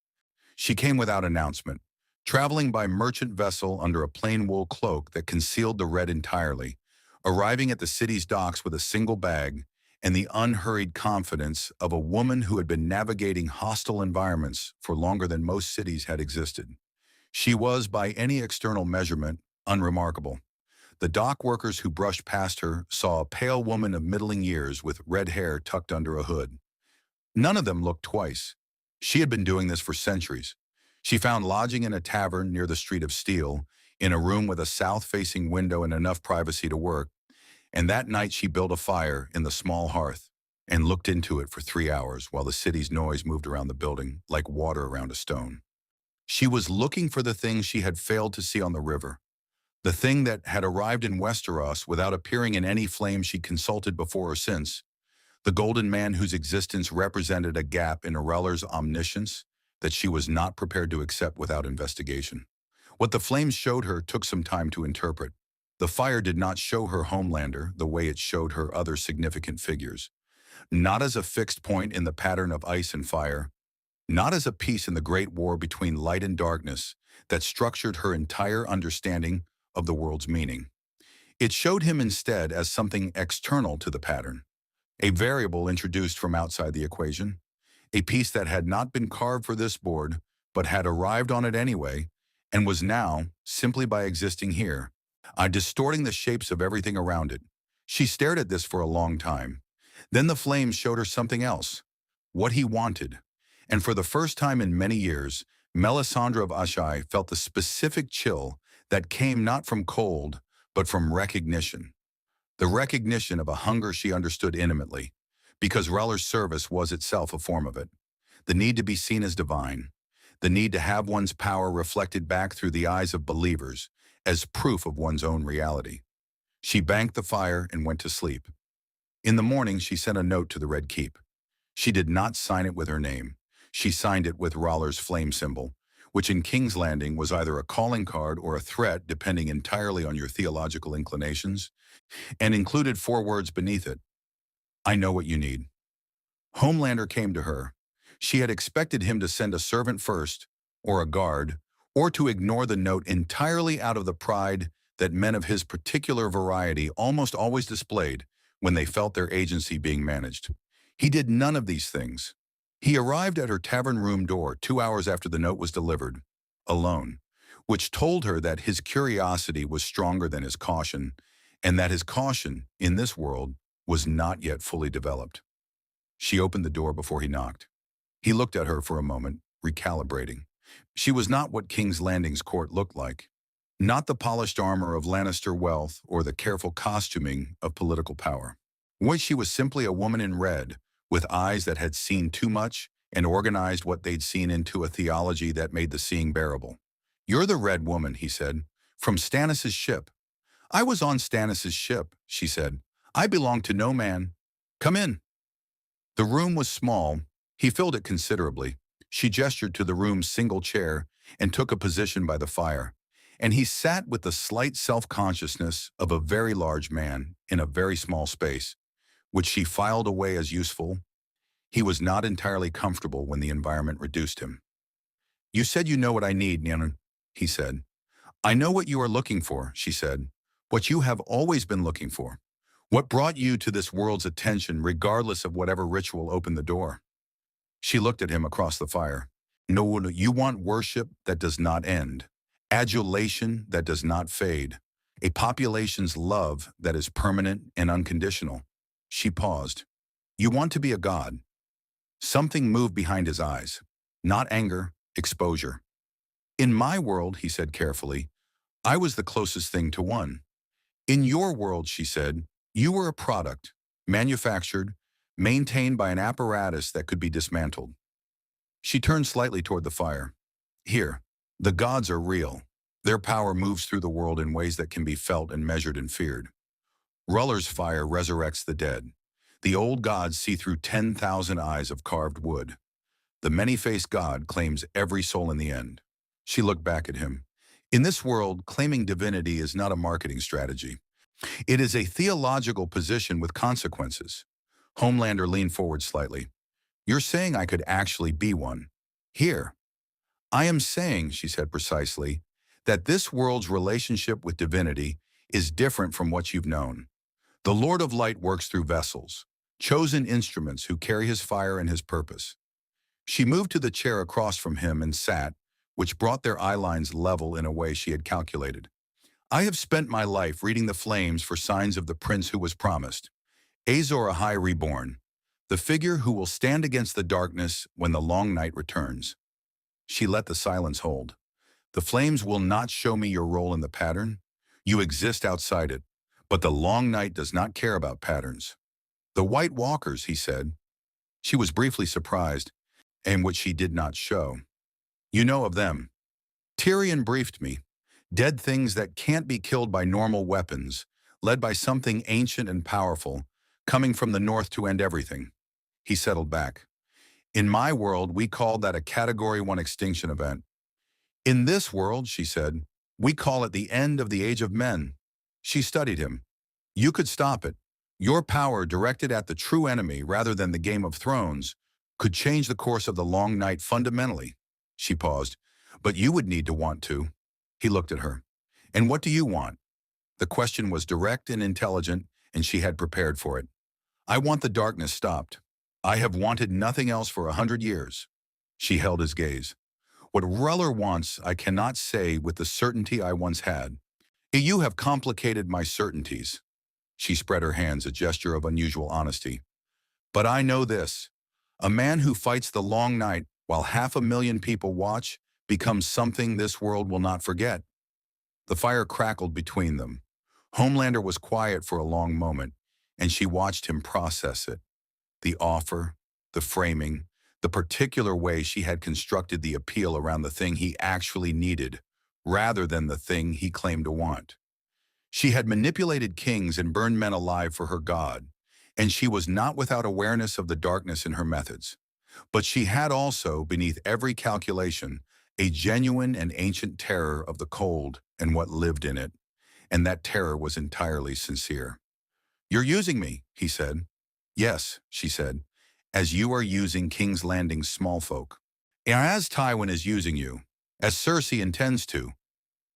She came without announcement, traveling by merchant vessel under a plain wool cloak that concealed the red entirely, arriving at the city's docks with a single bag, and the unhurried confidence of a woman who had been navigating hostile environments for longer than most cities had existed. She was, by any external measurement, unremarkable. The dock workers who brushed past her saw a pale woman of middling years with red hair tucked under a hood. None of them looked twice. She had been doing this for centuries. She found lodging in a tavern near the Street of Steel, in a room with a south-facing window and enough privacy to work, and that night she built a fire in the small hearth and looked into it for 3 hours while the city's noise moved around the building like water around a stone. She was looking for the thing she had failed to see on the river, the thing that had arrived in Westeros without appearing in any flame she'd consulted before or since, the golden man whose existence represented a gap in Aureller's omniscience that she was not prepared to accept without investigation. What the flames showed her took some time to interpret. The fire did not show her Homelander the way it showed her other significant figures. Not as a fixed point in the pattern of ice and fire, not as a piece in the great war between light and darkness that structured her entire understanding of the world's meaning. It showed him instead as something external to the pattern, a variable introduced from outside the equation, a piece that had not been carved for this board, but had arrived on it anyway, and was now, simply by existing here, distorting the shapes of everything around it. She stared at this for a long time. Then the flames showed her something else, what he wanted. And for the first time in many years, Melisandre of Ashai felt the specific chill that came not from cold, but from recognition. The recognition of a hunger she understood intimately, because Reller's service was itself a form of it. The need to be seen as divine, the need to have one's power reflected back through the eyes of believers as proof of one's own reality. She banked the fire and went to sleep. In the morning, she sent a note to the Red Keep. She did not sign it with her name. She signed it with Roller's flame symbol, which in King's Landing was either a calling card or a threat depending entirely on your theological inclinations, and included 4 words beneath it. I know what you need. Homelander came to her. She had expected him to send a servant first, or a guard, or to ignore the note entirely out of the pride that men of his particular variety almost always displayed when they felt their agency being managed. He did none of these things. He arrived at her tavern room door 2 hours after the note was delivered, alone, which told her that his curiosity was stronger than his caution, and that his caution, in this world, was not yet fully developed. She opened the door before he knocked. He looked at her for a moment, recalibrating. She was not what King's Landing's court looked like. Not the polished armor of Lannister wealth or the careful costuming of political power. She was simply a woman in red, with eyes that had seen too much and organized what they'd seen into a theology that made the seeing bearable. You're the Red Woman, he said, from Stannis' ship. I was on Stannis' ship, she said. I belong to no man. Come in. The room was small. He filled it considerably. She gestured to the room's single chair and took a position by the fire. And he sat with the slight self-consciousness of a very large man in a very small space, which she filed away as useful. He was not entirely comfortable when the environment reduced him. You said you know what I need, Nyan, he said. I know what you are looking for, she said. What you have always been looking for. What brought you to this world's attention regardless of whatever ritual opened the door. She looked at him across the fire. No, you want worship that does not end. Adulation that does not fade. A population's love that is permanent and unconditional. She paused. You want to be a god. Something moved behind his eyes. Not anger, exposure. In my world, he said carefully, I was the closest thing to one. In your world, she said, you were a product, manufactured, maintained by an apparatus that could be dismantled. She turned slightly toward the fire. Here, the gods are real. Their power moves through the world in ways that can be felt and measured and feared. Ruller's fire resurrects the dead. The old gods see through 10,000 eyes of carved wood. The many-faced god claims every soul in the end. She looked back at him. In this world, claiming divinity is not a marketing strategy. It is a theological position with consequences. Homelander leaned forward slightly. You're saying I could actually be one. Here. I am saying, she said precisely, that this world's relationship with divinity is different from what you've known. The Lord of Light works through vessels. chosen instruments who carry his fire and his purpose. She moved to the chair across from him and sat, which brought their eye lines level in a way she had calculated. I have spent my life reading the flames for signs of the prince who was promised, Azor Ahai reborn, the figure who will stand against the darkness when the long night returns. She let the silence hold. The flames will not show me your role in the pattern. You exist outside it, but the long night does not care about patterns. The White Walkers, he said. She was briefly surprised, and which she did not show. You know of them. Tyrion briefed me. Dead things that can't be killed by normal weapons, led by something ancient and powerful, coming from the north to end everything. He settled back. In my world, we called that a Category 1 extinction event. In this world, she said, we call it the end of the age of men. She studied him. You could stop it. Your power directed at the true enemy rather than the Game of Thrones could change the course of the long night fundamentally. She paused. But you would need to want to. He looked at her. And what do you want? The question was direct and intelligent, and she had prepared for it. I want the darkness stopped. I have wanted nothing else for 100 years. She held his gaze. What Ruller wants, I cannot say with the certainty I once had. You have complicated my certainties. She spread her hands, a gesture of unusual honesty. But I know this. A man who fights the long night while 500,000 people watch becomes something this world will not forget. The fire crackled between them. Homelander was quiet for a long moment, and she watched him process it. The offer, the framing, the particular way she had constructed the appeal around the thing he actually needed, rather than the thing he claimed to want. She had manipulated kings and burned men alive for her god, and she was not without awareness of the darkness in her methods. But she had also, beneath every calculation, a genuine and ancient terror of the cold and what lived in it, and that terror was entirely sincere. You're using me, he said. Yes, she said, as you are using King's Landing's small folk. And as Tywin is using you, as Cersei intends to.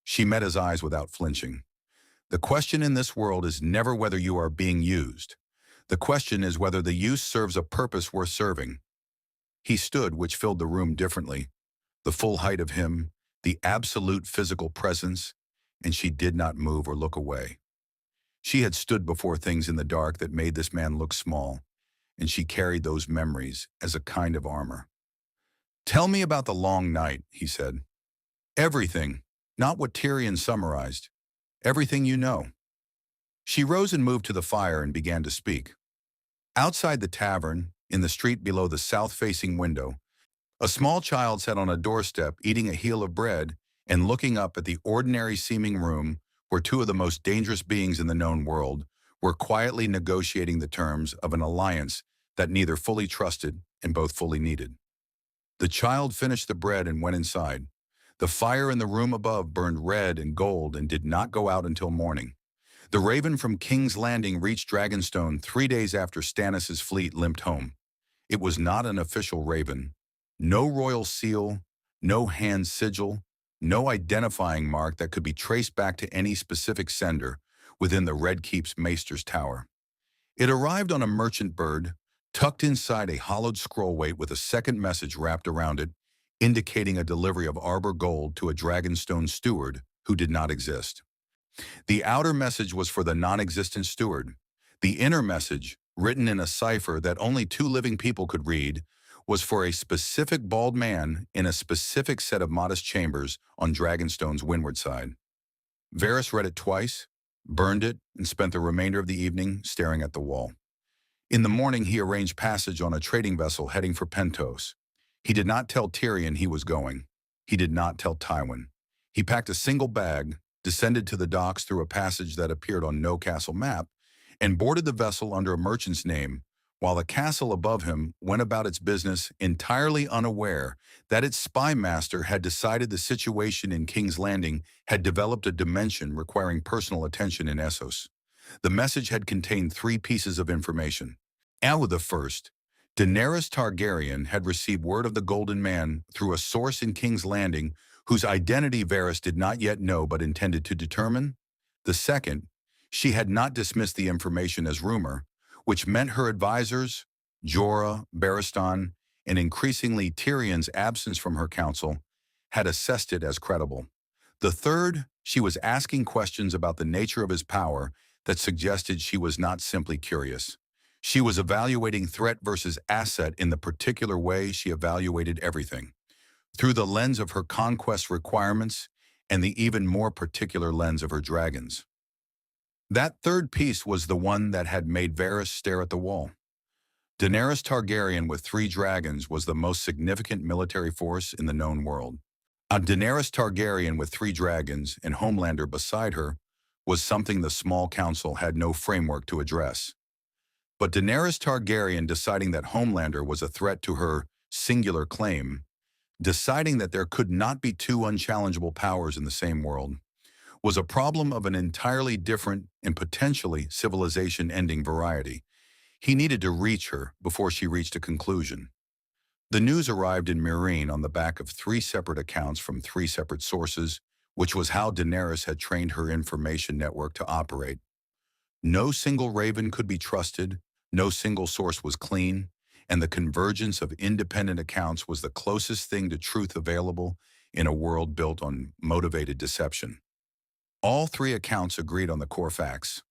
She met his eyes without flinching. The question in this world is never whether you are being used. The question is whether the use serves a purpose worth serving. He stood, which filled the room differently. The full height of him, the absolute physical presence, and she did not move or look away. She had stood before things in the dark that made this man look small, and she carried those memories as a kind of armor. Tell me about the long night, he said. Everything, not what Tyrion summarized. Everything you know. She rose and moved to the fire and began to speak. Outside the tavern, in the street below the south-facing window, a small child sat on a doorstep eating a heel of bread and looking up at the ordinary-seeming room where two of the most dangerous beings in the known world were quietly negotiating the terms of an alliance that neither fully trusted and both fully needed. The child finished the bread and went inside. The fire in the room above burned red and gold and did not go out until morning. The raven from King's Landing reached Dragonstone 3 days after Stannis' fleet limped home. It was not an official raven. No royal seal, no hand sigil, no identifying mark that could be traced back to any specific sender within the Red Keep's Maester's Tower. It arrived on a merchant bird, tucked inside a hollowed scroll weight with a second message wrapped around it, indicating a delivery of Arbor gold to a Dragonstone steward who did not exist. The outer message was for the non-existent steward. The inner message, written in a cipher that only 2 living people could read, was for a specific bald man in a specific set of modest chambers on Dragonstone's windward side. Varys read it twice, burned it, and spent the remainder of the evening staring at the wall. In the morning, he arranged passage on a trading vessel heading for Pentos. He did not tell Tyrion he was going. He did not tell Tywin. He packed a single bag, descended to the docks through a passage that appeared on no castle map, and boarded the vessel under a merchant's name, while the castle above him went about its business entirely unaware that its spy master had decided the situation in King's Landing had developed a dimension requiring personal attention in Essos. The message had contained 3 pieces of information. Out the first, Daenerys Targaryen had received word of the Golden Man through a source in King's Landing whose identity Varys did not yet know but intended to determine. The second, she had not dismissed the information as rumor, which meant her advisors, Jorah, Barristan, and increasingly Tyrion's absence from her council, had assessed it as credible. The third, she was asking questions about the nature of his power that suggested she was not simply curious. She was evaluating threat versus asset in the particular way she evaluated everything, through the lens of her conquest requirements and the even more particular lens of her dragons. That third piece was the one that had made Varys stare at the wall. Daenerys Targaryen with 3 dragons was the most significant military force in the known world. A Daenerys Targaryen with 3 dragons and Homelander beside her was something the small council had no framework to address. But Daenerys Targaryen deciding that Homelander was a threat to her singular claim, deciding that there could not be 2 unchallengeable powers in the same world, was a problem of an entirely different and potentially civilization-ending variety. He needed to reach her before she reached a conclusion. The news arrived in Meereen on the back of 3 separate accounts from 3 separate sources, which was how Daenerys had trained her information network to operate. No single raven could be trusted, no single source was clean, and the convergence of independent accounts was the closest thing to truth available in a world built on motivated deception. All 3 accounts agreed on the core facts.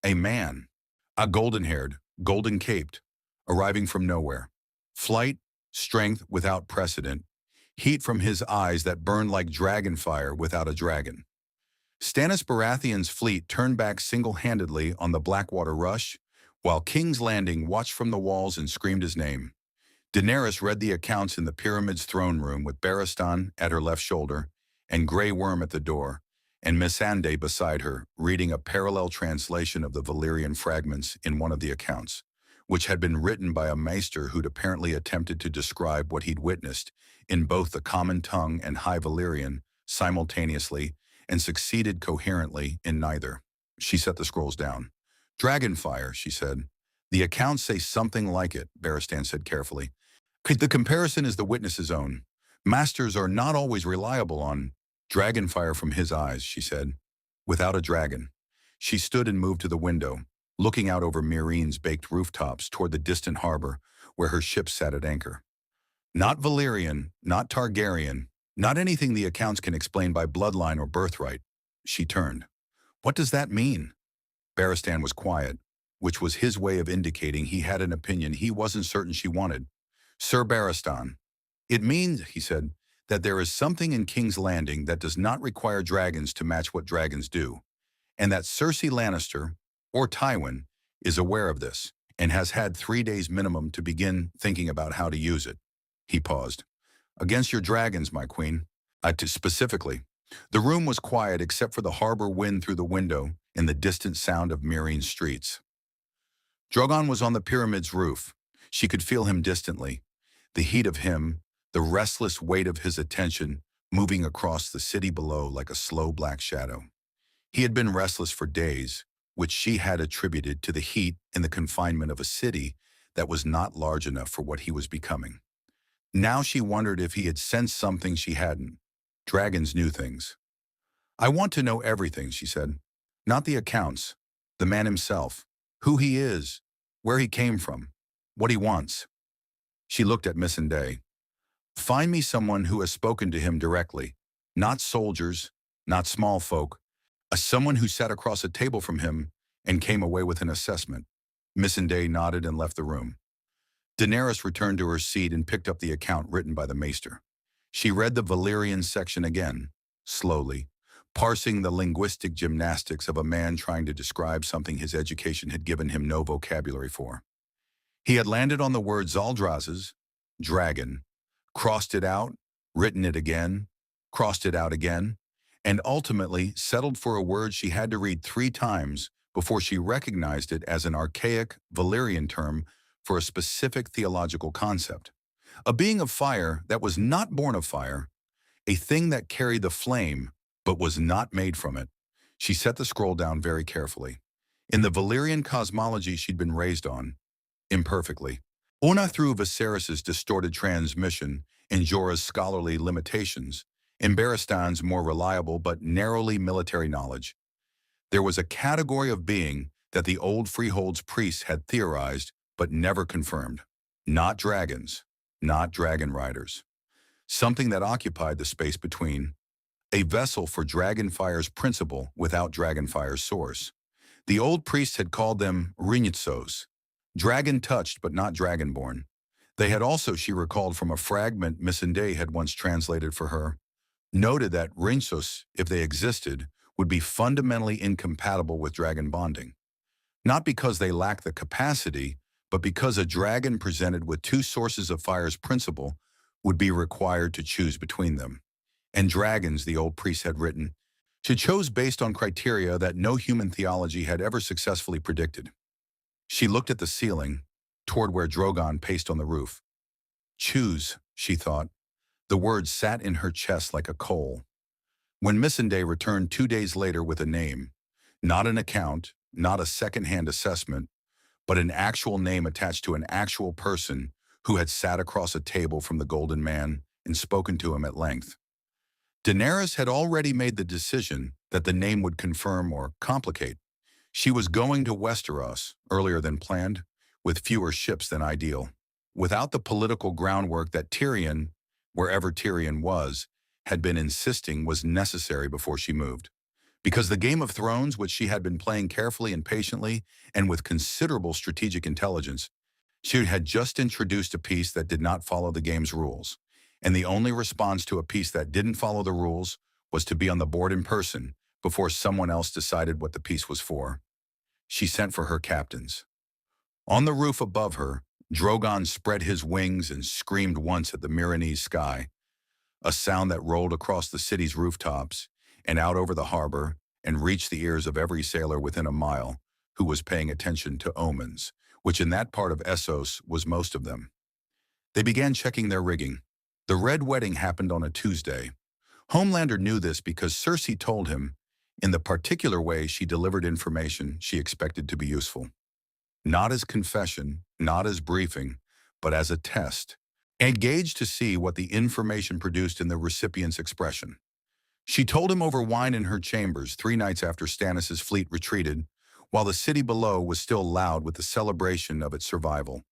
A man, a golden-haired, golden-caped, arriving from nowhere. Flight, strength without precedent, heat from his eyes that burned like dragon fire without a dragon. Stannis Baratheon's fleet turned back single-handedly on the Blackwater rush, while King's Landing watched from the walls and screamed his name. Daenerys read the accounts in the pyramid's throne room with Barristan at her left shoulder and Grey Worm at the door, and Missandei beside her, reading a parallel translation of the Valyrian fragments in one of the accounts, which had been written by a maester who'd apparently attempted to describe what he'd witnessed in both the common tongue and High Valyrian simultaneously and succeeded coherently in neither. She set the scrolls down. Dragonfire, she said. The accounts say something like it, Barristan said carefully. The comparison is the witness's own. Masters are not always reliable on dragonfire from his eyes, she said. Without a dragon. She stood and moved to the window, looking out over Meereen's baked rooftops toward the distant harbor where her ship sat at anchor. Not Valyrian, not Targaryen, not anything the accounts can explain by bloodline or birthright. She turned. What does that mean? Barristan was quiet, which was his way of indicating he had an opinion he wasn't certain she wanted. Sir Barristan. It means, he said, that there is something in King's Landing that does not require dragons to match what dragons do, and that Cersei Lannister, or Tywin, is aware of this, and has had 3 days minimum to begin thinking about how to use it. He paused. Against your dragons, my queen. Specifically. The room was quiet except for the harbor wind through the window and the distant sound of Meereen's streets. Drogon was on the pyramid's roof. She could feel him distantly. The heat of him, the restless weight of his attention, moving across the city below like a slow black shadow. He had been restless for days, which she had attributed to the heat and the confinement of a city that was not large enough for what he was becoming. Now she wondered if he had sensed something she hadn't. Dragons knew things. I want to know everything, she said. Not the accounts, the man himself, who he is, where he came from, what he wants. She looked at Missandei. Find me someone who has spoken to him directly, not soldiers, not small folk, someone who sat across a table from him and came away with an assessment. Missandei nodded and left the room. Daenerys returned to her seat and picked up the account written by the maester. She read the Valyrian section again, slowly, parsing the linguistic gymnastics of a man trying to describe something his education had given him no vocabulary for. He had landed on the word Zaldraz's, dragon, crossed it out, written it again, crossed it out again, and ultimately settled for a word she had to read 3 times before she recognized it as an archaic Valyrian term for a specific theological concept. A being of fire that was not born of fire, a thing that carried the flame but was not made from it. She set the scroll down very carefully. In the Valyrian cosmology she'd been raised on, imperfectly, Una through Viserys's distorted transmission and Jorah's scholarly limitations, and Barristan's more reliable but narrowly military knowledge, there was a category of being that the old Freehold's priests had theorized but never confirmed. Not dragons, not dragon riders. Something that occupied the space between. A vessel for Dragonfire's principle without Dragonfire's source. The old priests had called them Rhinitsos, dragon-touched but not dragonborn. They had also, she recalled from a fragment Missandei had once translated for her, noted that Rhinitsos, if they existed, would be fundamentally incompatible with dragon bonding. Not because they lack the capacity, but because a dragon presented with two sources of fire's principle would be required to choose between them. And dragons, the old priest had written, she chose based on criteria that no human theology had ever successfully predicted. She looked at the ceiling, toward where Drogon paced on the roof. Choose, she thought. The words sat in her chest like a coal. When Missandei returned 2 days later with a name, not an account, not a second-hand assessment, but an actual name attached to an actual person who had sat across a table from the Golden Man and spoken to him at length. Daenerys had already made the decision that the name would confirm or complicate. She was going to Westeros, earlier than planned, with fewer ships than ideal. Without the political groundwork that Tyrion, wherever Tyrion was, had been insisting was necessary before she moved. Because the Game of Thrones, which she had been playing carefully and patiently and with considerable strategic intelligence, she had just introduced a piece that did not follow the game's rules. And the only response to a piece that didn't follow the rules was to be on the board in person before someone else decided what the piece was for. She sent for her captains. On the roof above her, Drogon spread his wings and screamed once at the Myronese sky, a sound that rolled across the city's rooftops and out over the harbor and reached the ears of every sailor within a mile who was paying attention to omens, which in that part of Essos was most of them. They began checking their rigging. The Red Wedding happened on a Tuesday. Homelander knew this because Cersei told him, in the particular way she delivered information she expected to be useful. Not as confession, not as briefing, but as a test, and gauged to see what the information produced in the recipient's expression. She told him over wine in her chambers 3 nights after Stannis' fleet retreated, while the city below was still loud with the celebration of its survival,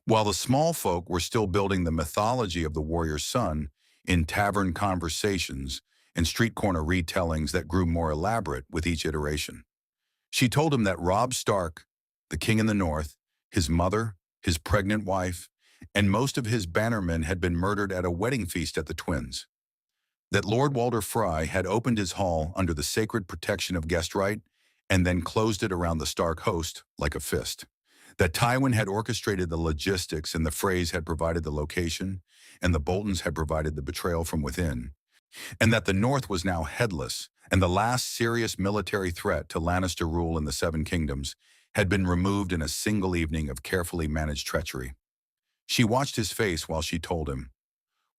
while the small folk were still building the mythology of the warrior's son in tavern conversations and street corner retellings that grew more elaborate with each iteration. She told him that Robb Stark, the king in the north, his mother, his pregnant wife, and most of his bannermen had been murdered at a wedding feast at the Twins. That Lord Walder Frey had opened his hall under the sacred protection of guest right and then closed it around the Stark host like a fist. That Tywin had orchestrated the logistics and the Freys had provided the location and the Boltons had provided the betrayal from within. And that the North was now headless and the last serious military threat to Lannister rule in the Seven Kingdoms had been removed in a single evening of carefully managed treachery. She watched his face while she told him.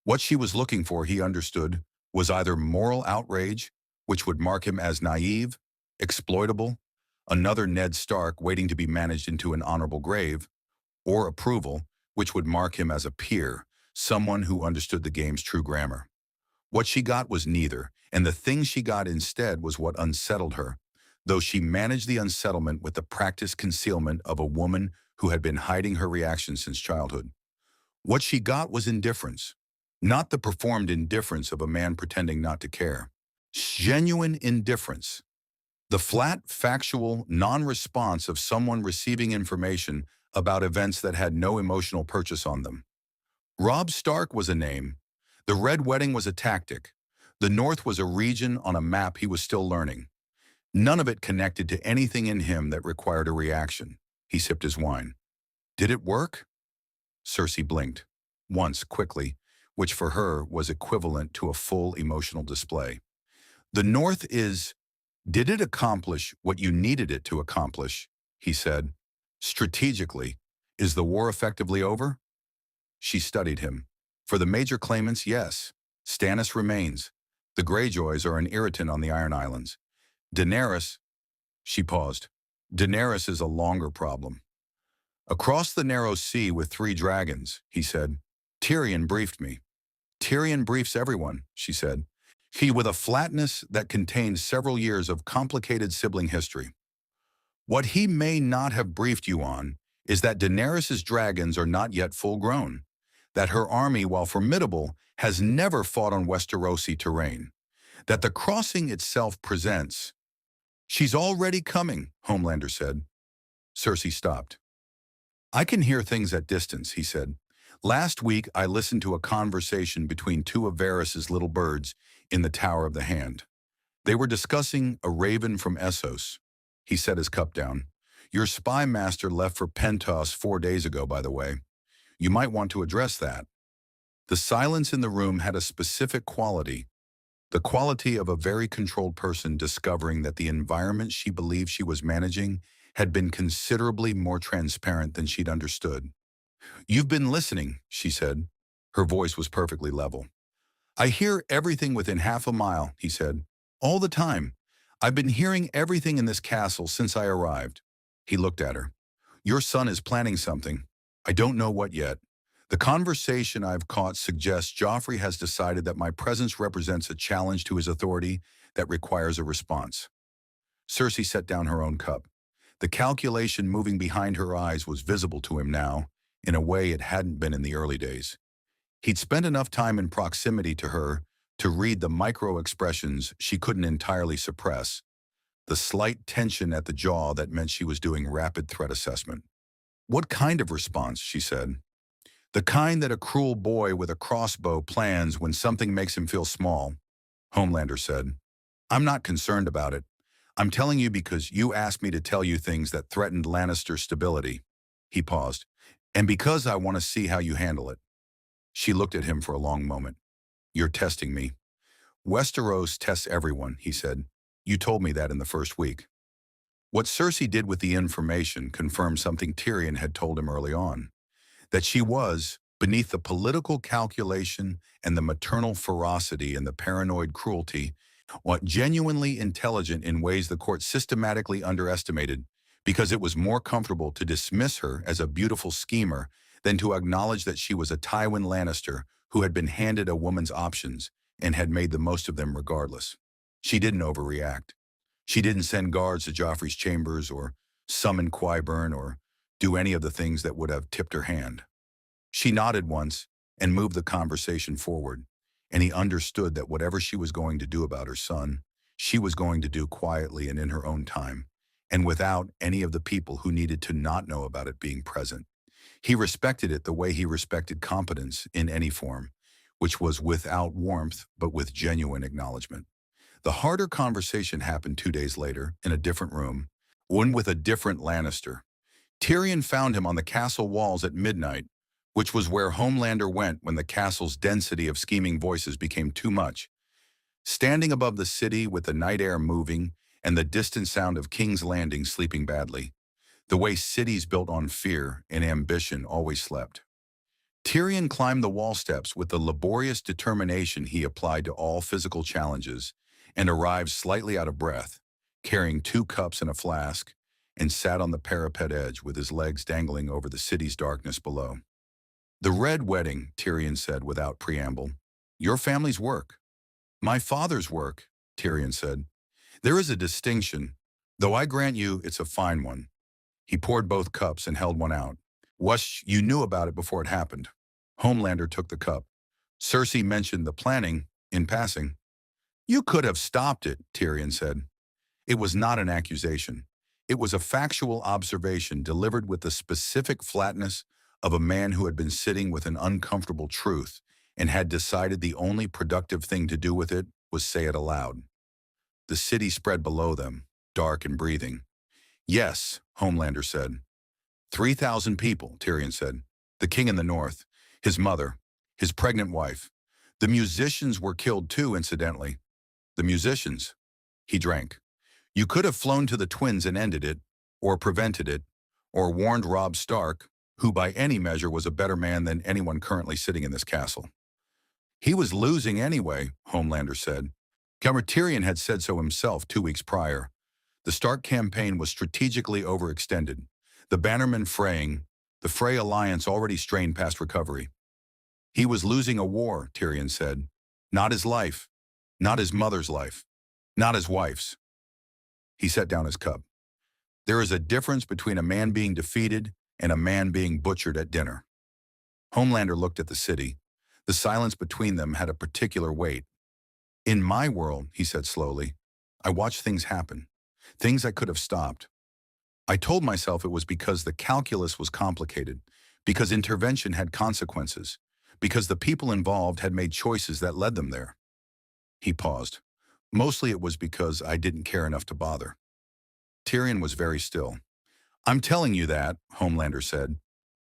What she was looking for, he understood, was either moral outrage, which would mark him as naive, exploitable, another Ned Stark waiting to be managed into an honorable grave, or approval, which would mark him as a peer, someone who understood the game's true grammar. What she got was neither, and the thing she got instead was what unsettled her, though she managed the unsettlement with the practiced concealment of a woman who had been hiding her reaction since childhood. What she got was indifference, not the performed indifference of a man pretending not to care. Genuine indifference. The flat, factual, non-response of someone receiving information about events that had no emotional purchase on them. Robb Stark was a name. The Red Wedding was a tactic. The North was a region on a map he was still learning. None of it connected to anything in him that required a reaction. He sipped his wine. Did it work? Cersei blinked, once quickly, which for her was equivalent to a full emotional display. The North is... Did it accomplish what you needed it to accomplish? He said. Strategically, is the war effectively over? She studied him. For the major claimants, yes. Stannis remains. The Greyjoys are an irritant on the Iron Islands. Daenerys... She paused. Daenerys is a longer problem. Across the narrow sea with 3 dragons, he said. Tyrion briefed me. Tyrion briefs everyone, she said. He with a flatness that contained several years of complicated sibling history. What he may not have briefed you on is that Daenerys's dragons are not yet full-grown, that her army, while formidable, has never fought on Westerosi terrain, that the crossing itself presents. "She's already coming," Homelander said. Cersei stopped. "I can hear things at distance," he said. "Last week I listened to a conversation between two of Varys's little birds in the Tower of the Hand. They were discussing a raven from Essos." He set his cup down. "Your spy master left for Pentos 4 days ago, by the way. You might want to address that." The silence in the room had a specific quality, the quality of a very controlled person discovering that the environment she believed she was managing had been considerably more transparent than she'd understood. "You've been listening," she said. Her voice was perfectly level. "I hear everything within half a mile," he said. "All the time. I've been hearing everything in this castle since I arrived." He looked at her. "Your son is planning something. I don't know what yet. The conversation I've caught suggests Joffrey has decided that my presence represents a challenge to his authority that requires a response." Cersei set down her own cup. The calculation moving behind her eyes was visible to him now, in a way it hadn't been in the early days. He'd spent enough time in proximity to her to read the micro-expressions she couldn't entirely suppress, the slight tension at the jaw that meant she was doing rapid threat assessment. "What kind of response?" she said. "The kind that a cruel boy with a crossbow plans when something makes him feel small," Homelander said. "I'm not concerned about it. I'm telling you because you asked me to tell you things that threatened Lannister's stability." He paused. "And because I want to see how you handle it." She looked at him for a long moment. "You're testing me." "Westeros tests everyone," he said. "You told me that in the first week." What Cersei did with the information confirmed something Tyrion had told him early on, that she was, beneath the political calculation and the maternal ferocity and the paranoid cruelty, what genuinely intelligent in ways the court systematically underestimated, because it was more comfortable to dismiss her as a beautiful schemer than to acknowledge that she was a Tywin Lannister who had been handed a woman's options and had made the most of them regardless. She didn't overreact. She didn't send guards to Joffrey's chambers or summon Qyburn or do any of the things that would have tipped her hand. She nodded once and moved the conversation forward, and he understood that whatever she was going to do about her son, she was going to do quietly and in her own time, and without any of the people who needed to not know about it being present. He respected it the way he respected competence in any form, which was without warmth but with genuine acknowledgement. The harder conversation happened 2 days later, in a different room, one with a different Lannister. Tyrion found him on the castle walls at midnight, which was where Homelander went when the castle's density of scheming voices became too much. Standing above the city with the night air moving and the distant sound of King's Landing sleeping badly, the way cities built on fear and ambition always slept. Tyrion climbed the wall steps with the laborious determination he applied to all physical challenges and arrived slightly out of breath, carrying 2 cups and a flask, and sat on the parapet edge with his legs dangling over the city's darkness below. "The Red Wedding," Tyrion said without preamble. "Your family's work." "My father's work," Tyrion said. "There is a distinction, though I grant you it's a fine one." He poured both cups and held one out. "Wush, you knew about it before it happened." Homelander took the cup. "Cersei mentioned the planning, in passing." "You could have stopped it," Tyrion said. It was not an accusation. It was a factual observation delivered with the specific flatness of a man who had been sitting with an uncomfortable truth and had decided the only productive thing to do with it was say it aloud. The city spread below them, dark and breathing. "Yes," Homelander said. 3,000 people, Tyrion said. "The king in the north, his mother, his pregnant wife. The musicians were killed too, incidentally." "The musicians?" He drank. "You could have flown to the twins and ended it, or prevented it, or warned Robb Stark, who by any measure was a better man than anyone currently sitting in this castle." "He was losing anyway," Homelander said. Tyrion had said so himself 2 weeks prior. The Stark campaign was strategically overextended, the bannermen fraying, the Frey alliance already strained past recovery. "He was losing a war," Tyrion said. "Not his life, not his mother's life, not his wife's." He set down his cup. There is a difference between a man being defeated and a man being butchered at dinner. Homelander looked at the city. The silence between them had a particular weight. In my world, he said slowly, I watched things happen. Things I could have stopped. I told myself it was because the calculus was complicated, because intervention had consequences, because the people involved had made choices that led them there. He paused. Mostly it was because I didn't care enough to bother. Tyrion was very still. I'm telling you that, Homelander said,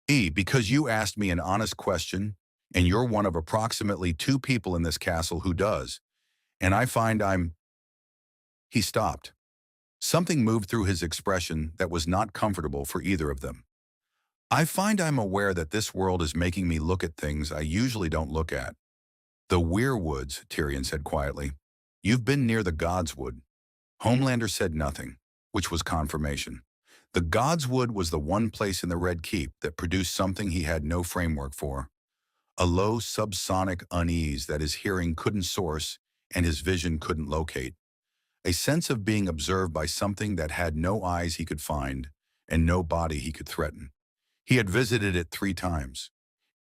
because you asked me an honest question, and you're one of approximately 2 people in this castle who does, and I find I'm... He stopped. Something moved through his expression that was not comfortable for either of them. I find I'm aware that this world is making me look at things I usually don't look at. The Weirwoods, Tyrion said quietly. You've been near the Godswood. Homelander said nothing, which was confirmation. The Godswood was the one place in the Red Keep that produced something he had no framework for. A low subsonic unease that his hearing couldn't source and his vision couldn't locate. A sense of being observed by something that had no eyes he could find and no body he could threaten. He had visited it 3 times.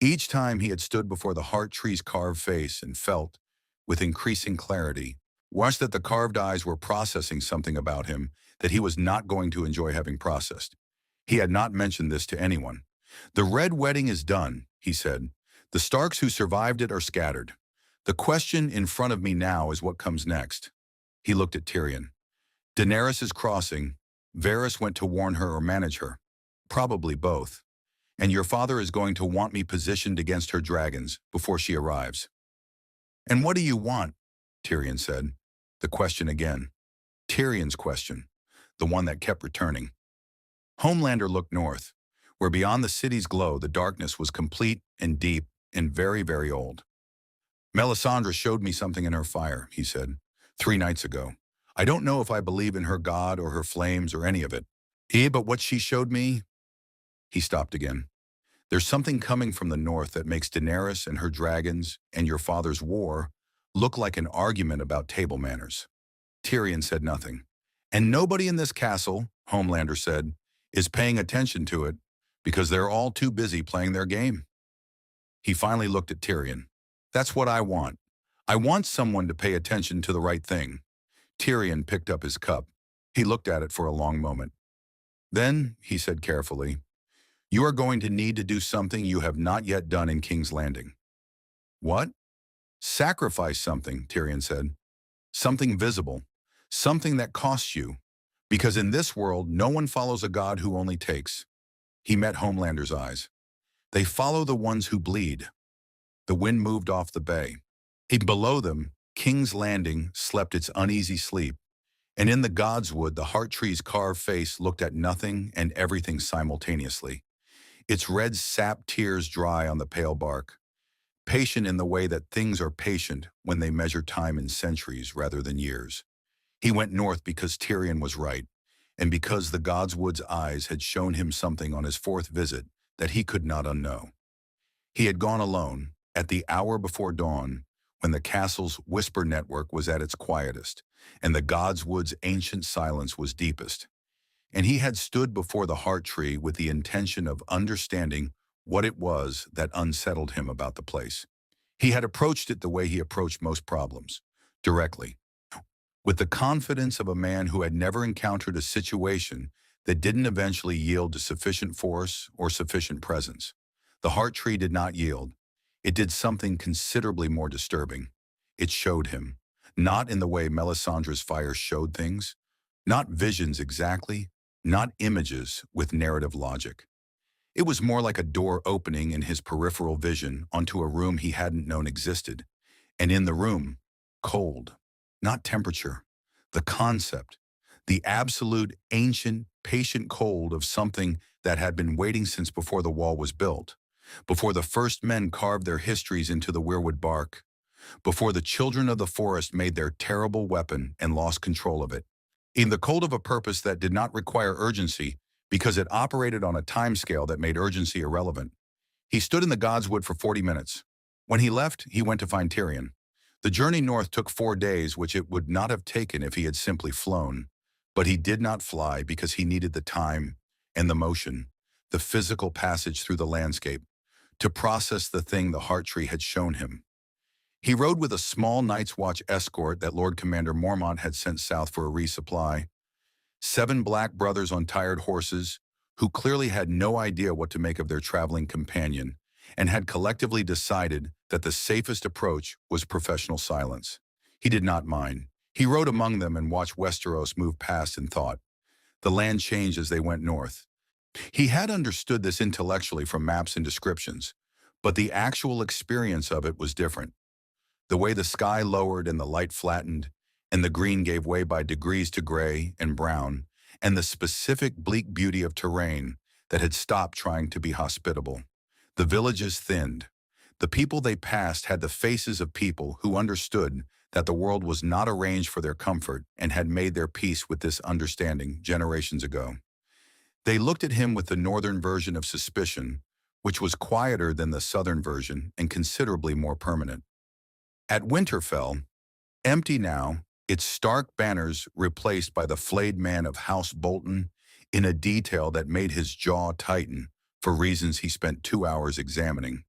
Each time he had stood before the heart tree's carved face and felt, with increasing clarity, watched that the carved eyes were processing something about him that he was not going to enjoy having processed. He had not mentioned this to anyone. The Red Wedding is done, he said. The Starks who survived it are scattered. The question in front of me now is what comes next. He looked at Tyrion. Daenerys is crossing. Varys went to warn her or manage her. Probably both. And your father is going to want me positioned against her dragons before she arrives. And what do you want? Tyrion said. The question again. Tyrion's question. The one that kept returning. Homelander looked north, where beyond the city's glow the darkness was complete and deep and very, very old. Melisandre showed me something in her fire, he said, 3 nights ago. I don't know if I believe in her god or her flames or any of it. But what she showed me... He stopped again. There's something coming from the north that makes Daenerys and her dragons and your father's war look like an argument about table manners. Tyrion said nothing. And nobody in this castle, Homelander said, is paying attention to it because they're all too busy playing their game. He finally looked at Tyrion. That's what I want. I want someone to pay attention to the right thing. Tyrion picked up his cup. He looked at it for a long moment. Then, he said carefully, you are going to need to do something you have not yet done in King's Landing. What? Sacrifice something, Tyrion said. Something visible. Something that costs you. Because in this world, no one follows a god who only takes. He met Homelander's eyes. They follow the ones who bleed. The wind moved off the bay. Below them, King's Landing slept its uneasy sleep, and in the Godswood the heart tree's carved face looked at nothing and everything simultaneously. Its red sap tears dry on the pale bark, patient in the way that things are patient when they measure time in centuries rather than years. He went north because Tyrion was right, and because the Godswood's eyes had shown him something on his 4th visit that he could not unknow. He had gone alone, at the hour before dawn, when the castle's whisper network was at its quietest, and the Godswood's ancient silence was deepest. And he had stood before the heart tree with the intention of understanding what it was that unsettled him about the place. He had approached it the way he approached most problems, directly, with the confidence of a man who had never encountered a situation that didn't eventually yield to sufficient force or sufficient presence. The heart tree did not yield. It did something considerably more disturbing. It showed him, not in the way Melisandre's fire showed things, not visions exactly, not images with narrative logic. It was more like a door opening in his peripheral vision onto a room he hadn't known existed. And in the room, cold, not temperature, the concept, the absolute, ancient, patient cold of something that had been waiting since before the wall was built, before the first men carved their histories into the weirwood bark, before the children of the forest made their terrible weapon and lost control of it. In the cold of a purpose that did not require urgency because it operated on a timescale that made urgency irrelevant. He stood in the Godswood for 40 minutes. When he left, he went to find Tyrion. The journey north took 4 days, which it would not have taken if he had simply flown. But he did not fly because he needed the time and the motion, the physical passage through the landscape, to process the thing the heart tree had shown him. He rode with a small Night's Watch escort that Lord Commander Mormont had sent south for a resupply. 7 black brothers on tired horses, who clearly had no idea what to make of their traveling companion, and had collectively decided that the safest approach was professional silence. He did not mind. He rode among them and watched Westeros move past in thought. The land changed as they went north. He had understood this intellectually from maps and descriptions, but the actual experience of it was different. The way the sky lowered and the light flattened, and the green gave way by degrees to gray and brown, and the specific bleak beauty of terrain that had stopped trying to be hospitable. The villages thinned. The people they passed had the faces of people who understood that the world was not arranged for their comfort and had made their peace with this understanding generations ago. They looked at him with the northern version of suspicion, which was quieter than the southern version and considerably more permanent. At Winterfell, empty now, its stark banners replaced by the flayed man of House Bolton in a detail that made his jaw tighten for reasons he spent 2 hours examining.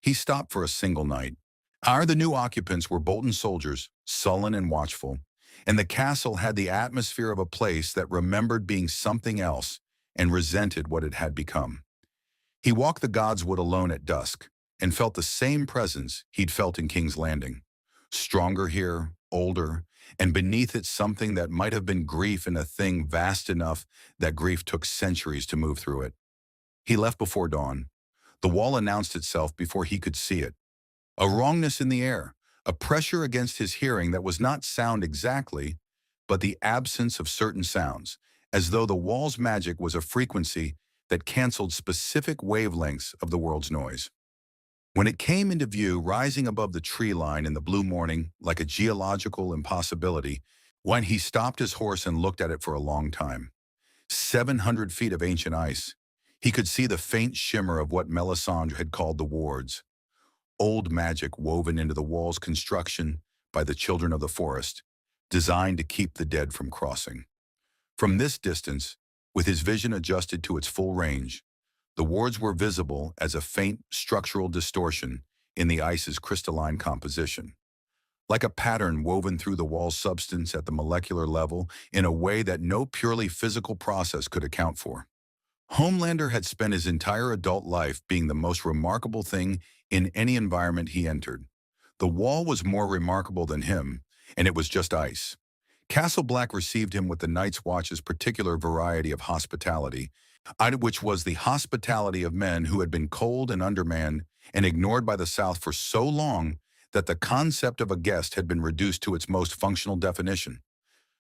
He stopped for a single night. The new occupants were Bolton soldiers, sullen and watchful, and the castle had the atmosphere of a place that remembered being something else and resented what it had become. He walked the Godswood alone at dusk and felt the same presence he'd felt in King's Landing. Stronger here, older, and beneath it something that might have been grief in a thing vast enough that grief took centuries to move through it. He left before dawn. The wall announced itself before he could see it. A wrongness in the air, a pressure against his hearing that was not sound exactly, but the absence of certain sounds, as though the wall's magic was a frequency that canceled specific wavelengths of the world's noise. When it came into view rising above the tree line in the blue morning like a geological impossibility, when he stopped his horse and looked at it for a long time. 700 feet of ancient ice. He could see the faint shimmer of what Melisandre had called the wards. Old magic woven into the wall's construction by the children of the forest, designed to keep the dead from crossing. From this distance, with his vision adjusted to its full range, the wards were visible as a faint structural distortion in the ice's crystalline composition, like a pattern woven through the wall's substance at the molecular level in a way that no purely physical process could account for. Homelander had spent his entire adult life being the most remarkable thing in any environment he entered. The wall was more remarkable than him, and it was just ice. Castle Black received him with the Night's Watch's particular variety of hospitality, which was the hospitality of men who had been cold and undermanned and ignored by the South for so long that the concept of a guest had been reduced to its most functional definition: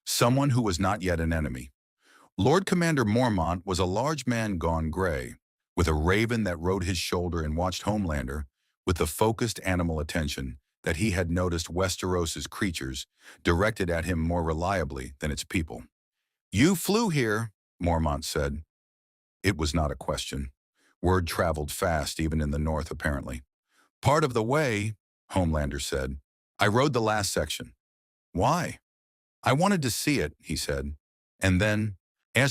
someone who was not yet an enemy. Lord Commander Mormont was a large man gone gray, with a raven that rode his shoulder and watched Homelander with the focused animal attention that he had noticed Westeros's creatures directed at him more reliably than its people. "You flew here," Mormont said. It was not a question. Word traveled fast even in the north, apparently. "Part of the way," Homelander said. "I rode the last section." "Why?" "I wanted to see it," he said. And then,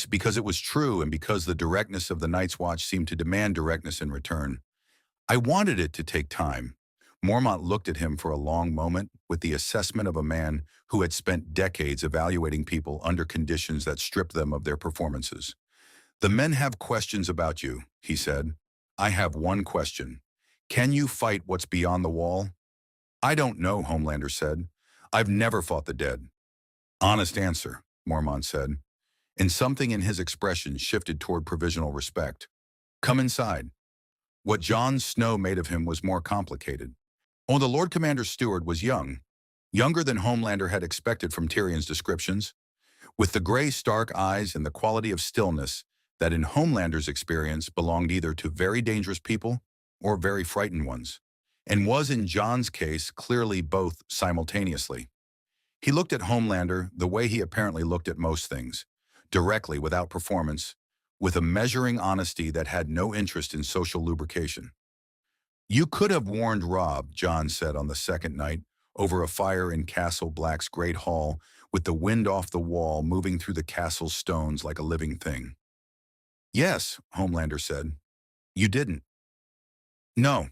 because it was true and because the directness of the Night's Watch seemed to demand directness in return. "I wanted it to take time." Mormont looked at him for a long moment with the assessment of a man who had spent decades evaluating people under conditions that stripped them of their performances. "The men have questions about you," he said. "I have one question. Can you fight what's beyond the wall?" "I don't know," Homelander said. "I've never fought the dead." "Honest answer," Mormont said, and something in his expression shifted toward provisional respect. "Come inside." What Jon Snow made of him was more complicated. The Lord Commander's steward was young, younger than Homelander had expected from Tyrion's descriptions, with the gray stark eyes and the quality of stillness that in Homelander's experience belonged either to very dangerous people or very frightened ones, and was in Jon's case clearly both simultaneously. He looked at Homelander the way he apparently looked at most things, directly without performance, with a measuring honesty that had no interest in social lubrication. "You could have warned Robb," Jon said on the second night, over a fire in Castle Black's great hall, with the wind off the wall moving through the castle's stones like a living thing. Yes, Homelander said. You didn't. No.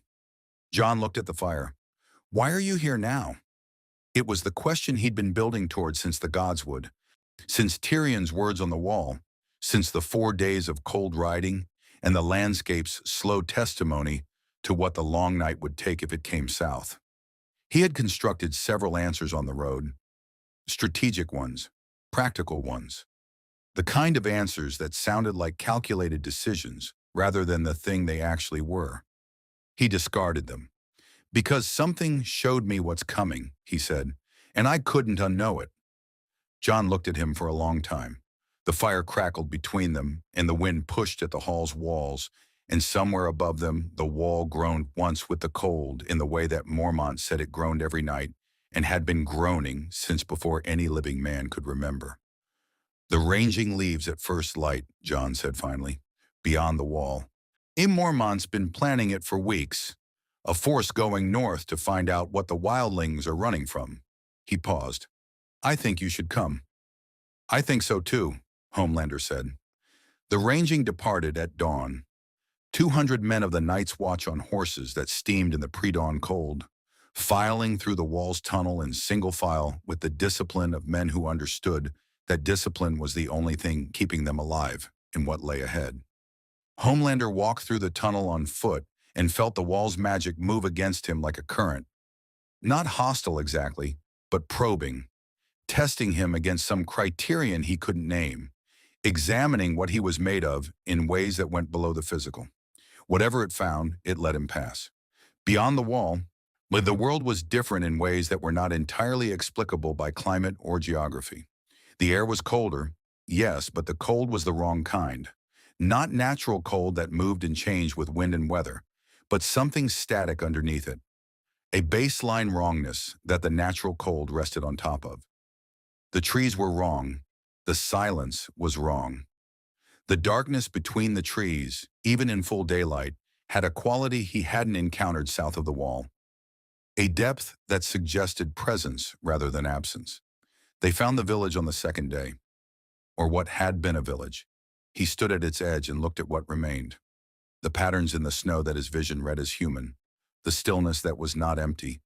Jon looked at the fire. Why are you here now? It was the question he'd been building towards since the gods would, since Tyrion's words on the wall, since the 4 days of cold riding and the landscape's slow testimony to what the long night would take if it came south. He had constructed several answers on the road, strategic ones, practical ones, the kind of answers that sounded like calculated decisions rather than the thing they actually were. He discarded them. Because something showed me what's coming, he said, and I couldn't unknow it. Jon looked at him for a long time. The fire crackled between them, and the wind pushed at the hall's walls, and somewhere above them, the wall groaned once with the cold in the way that Mormont said it groaned every night and had been groaning since before any living man could remember. The ranging leaves at first light, Jon said finally, beyond the wall. Mormont's been planning it for weeks, a force going north to find out what the wildlings are running from. He paused. I think you should come. I think so too, Homelander said. The ranging departed at dawn. 200 men of the Night's Watch on horses that steamed in the pre-dawn cold, filing through the wall's tunnel in single file with the discipline of men who understood that discipline was the only thing keeping them alive in what lay ahead. Homelander walked through the tunnel on foot and felt the wall's magic move against him like a current. Not hostile exactly, but probing, testing him against some criterion he couldn't name, examining what he was made of in ways that went below the physical. Whatever it found, it let him pass. Beyond the wall, the world was different in ways that were not entirely explicable by climate or geography. The air was colder, yes, but the cold was the wrong kind. Not natural cold that moved and changed with wind and weather, but something static underneath it. A baseline wrongness that the natural cold rested on top of. The trees were wrong. The silence was wrong. The darkness between the trees, even in full daylight, had a quality he hadn't encountered south of the wall. A depth that suggested presence rather than absence. They found the village on the second day, or what had been a village. He stood at its edge and looked at what remained. The patterns in the snow that his vision read as human, the stillness that was not empty,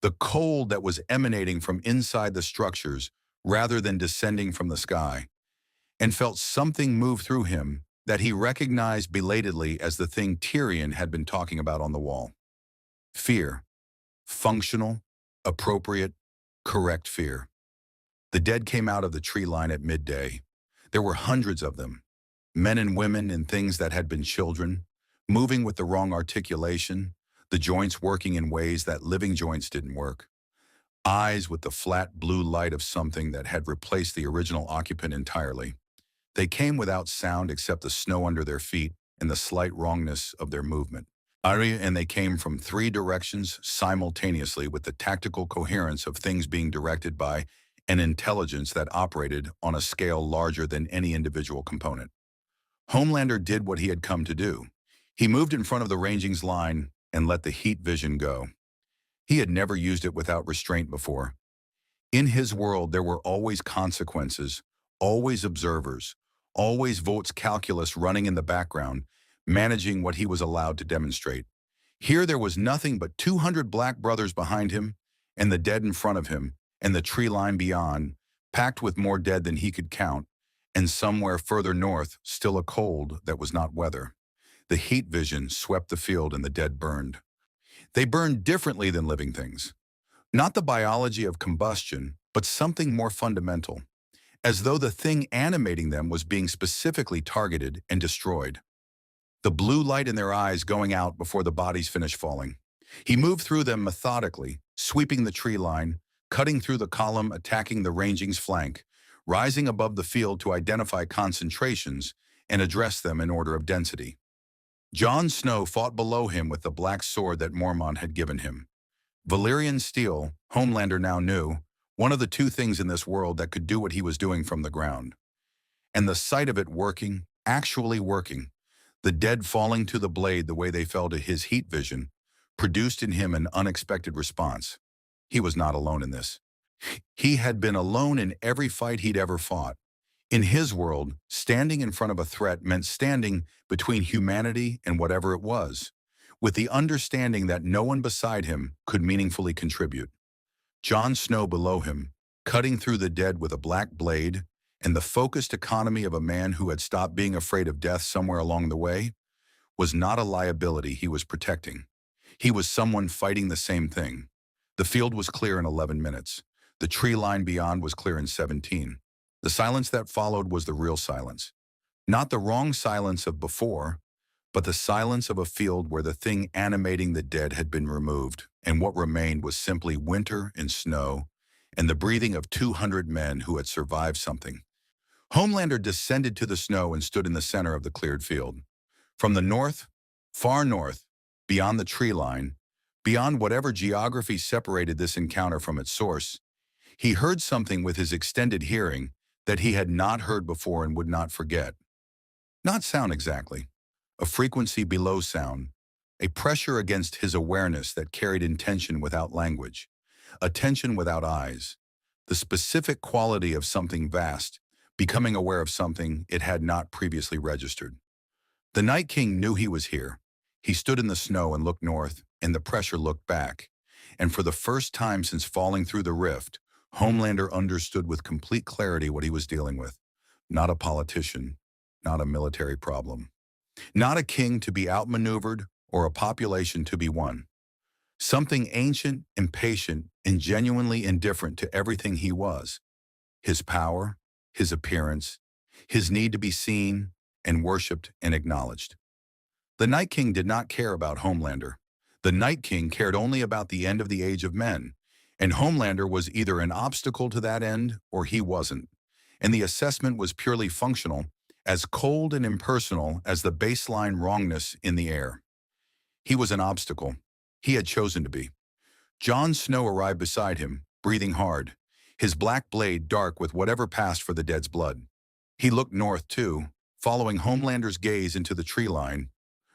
the cold that was emanating from inside the structures rather than descending from the sky, and felt something move through him that he recognized belatedly as the thing Tyrion had been talking about on the wall. Fear. Functional, appropriate, correct fear. The dead came out of the tree line at midday. There were hundreds of them, men and women and things that had been children, moving with the wrong articulation, the joints working in ways that living joints didn't work. Eyes with the flat blue light of something that had replaced the original occupant entirely. They came without sound except the snow under their feet and the slight wrongness of their movement. And they came from 3 directions simultaneously with the tactical coherence of things being directed by an intelligence that operated on a scale larger than any individual component. Homelander did what he had come to do. He moved in front of the ranging's line and let the heat vision go. He had never used it without restraint before. In his world, there were always consequences, always observers, always votes calculus running in the background, managing what he was allowed to demonstrate. Here there was nothing but 200 black brothers behind him, and the dead in front of him, and the tree line beyond, packed with more dead than he could count, and somewhere further north, still a cold that was not weather. The heat vision swept the field and the dead burned. They burned differently than living things. Not the biology of combustion, but something more fundamental, as though the thing animating them was being specifically targeted and destroyed. The blue light in their eyes going out before the bodies finished falling. He moved through them methodically, sweeping the tree line, cutting through the column, attacking the ranging's flank, rising above the field to identify concentrations and address them in order of density. Jon Snow fought below him with the black sword that Mormont had given him. Valyrian steel, Homelander now knew, one of the 2 things in this world that could do what he was doing from the ground. And the sight of it working, actually working, the dead falling to the blade the way they fell to his heat vision, produced in him an unexpected response. He was not alone in this. He had been alone in every fight he'd ever fought. In his world, standing in front of a threat meant standing between humanity and whatever it was, with the understanding that no one beside him could meaningfully contribute. Jon Snow below him, cutting through the dead with a black blade, and the focused economy of a man who had stopped being afraid of death somewhere along the way, was not a liability he was protecting. He was someone fighting the same thing. The field was clear in 11 minutes. The tree line beyond was clear in 17. The silence that followed was the real silence. Not the wrong silence of before, but the silence of a field where the thing animating the dead had been removed, and what remained was simply winter and snow, and the breathing of 200 men who had survived something. Homelander descended to the snow and stood in the center of the cleared field. From the north, far north, beyond the tree line, beyond whatever geography separated this encounter from its source, he heard something with his extended hearing that he had not heard before and would not forget. Not sound exactly. A frequency below sound, a pressure against his awareness that carried intention without language, attention without eyes, the specific quality of something vast, becoming aware of something it had not previously registered. The Night King knew he was here. He stood in the snow and looked north, and the pressure looked back. And for the first time since falling through the rift, Homelander understood with complete clarity what he was dealing with. Not a politician, not a military problem. Not a king to be outmaneuvered or a population to be won. Something ancient, impatient, and genuinely indifferent to everything he was. His power, his appearance, his need to be seen and worshipped and acknowledged. The Night King did not care about Homelander. The Night King cared only about the end of the Age of Men, and Homelander was either an obstacle to that end or he wasn't. And the assessment was purely functional, as cold and impersonal as the baseline wrongness in the air. He was an obstacle. He had chosen to be. Jon Snow arrived beside him, breathing hard, his black blade dark with whatever passed for the dead's blood. He looked north, too, following Homelander's gaze into the tree line,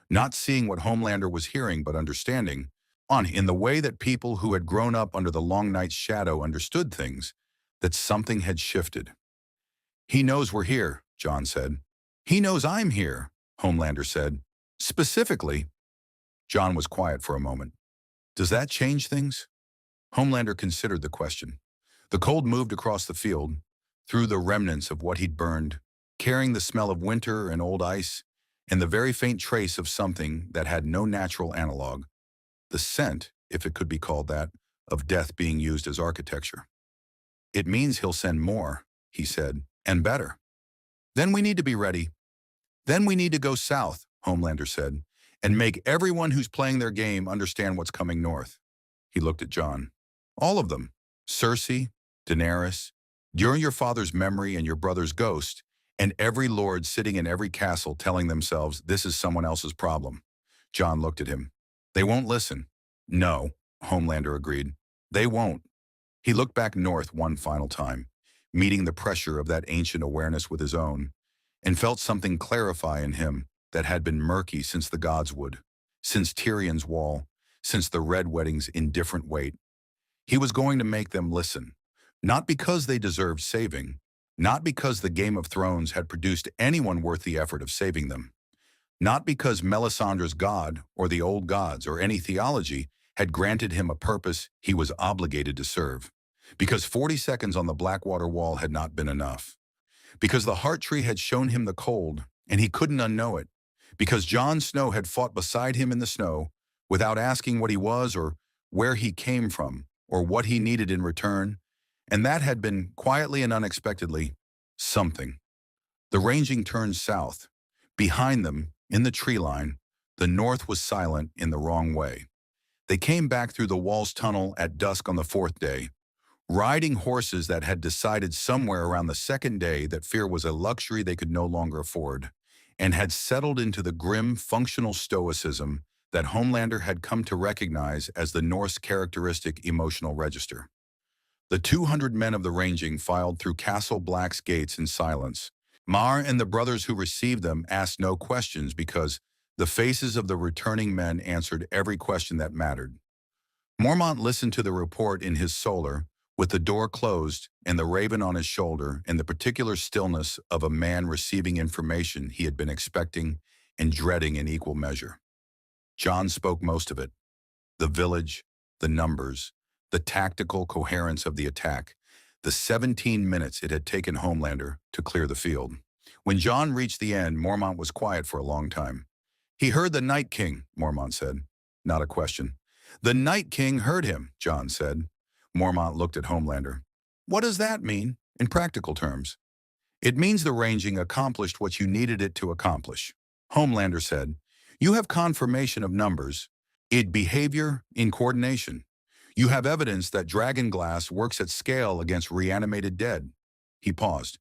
not seeing what Homelander was hearing but understanding, in the way that people who had grown up under the long night's shadow understood things, that something had shifted. "He knows we're here," Jon said. "He knows I'm here," Homelander said. "Specifically." Jon was quiet for a moment. "Does that change things?" Homelander considered the question. The cold moved across the field, through the remnants of what he'd burned, carrying the smell of winter and old ice, and the very faint trace of something that had no natural analog. The scent, if it could be called that, of death being used as architecture. "It means he'll send more," he said, "and better. Then we need to be ready. Then we need to go south," Homelander said, "and make everyone who's playing their game understand what's coming north." He looked at Jon. "All of them. Cersei, Daenerys, your father's memory and your brother's ghost, and every lord sitting in every castle telling themselves this is someone else's problem." Jon looked at him. "They won't listen." "No," Homelander agreed. "They won't." He looked back north one final time, meeting the pressure of that ancient awareness with his own, and felt something clarify in him that had been murky since the gods would, since Tyrion's wall, since the Red Wedding's indifferent weight. He was going to make them listen, not because they deserved saving, not because the Game of Thrones had produced anyone worth the effort of saving them, not because Melisandre's god or the old gods or any theology had granted him a purpose he was obligated to serve, because 40 seconds on the Blackwater wall had not been enough, because the heart tree had shown him the cold and he couldn't unknow it, because Jon Snow had fought beside him in the snow without asking what he was or where he came from or what he needed in return, and that had been, quietly and unexpectedly, something. The ranging turned south. Behind them, in the tree line, the north was silent in the wrong way. They came back through the wall's tunnel at dusk on the fourth day, riding horses that had decided somewhere around the second day that fear was a luxury they could no longer afford, and had settled into the grim, functional stoicism that Homelander had come to recognize as the Norse characteristic emotional register. The 200 men of the Ranging filed through Castle Black's gates in silence. Mar and the brothers who received them asked no questions because the faces of the returning men answered every question that mattered. Mormont listened to the report in his solar, With the door closed and the raven on his shoulder and the particular stillness of a man receiving information he had been expecting and dreading in equal measure. Jon spoke most of it. The village, the numbers, the tactical coherence of the attack, the 17 minutes it had taken Homelander to clear the field. When Jon reached the end, Mormont was quiet for a long time. "He heard the Night King," Mormont said. Not a question. "The Night King heard him," Jon said. Mormont looked at Homelander. "What does that mean, in practical terms?" "It means the ranging accomplished what you needed it to accomplish," Homelander said. "You have confirmation of numbers, in behavior, in coordination. You have evidence that dragon glass works at scale against reanimated dead." He paused.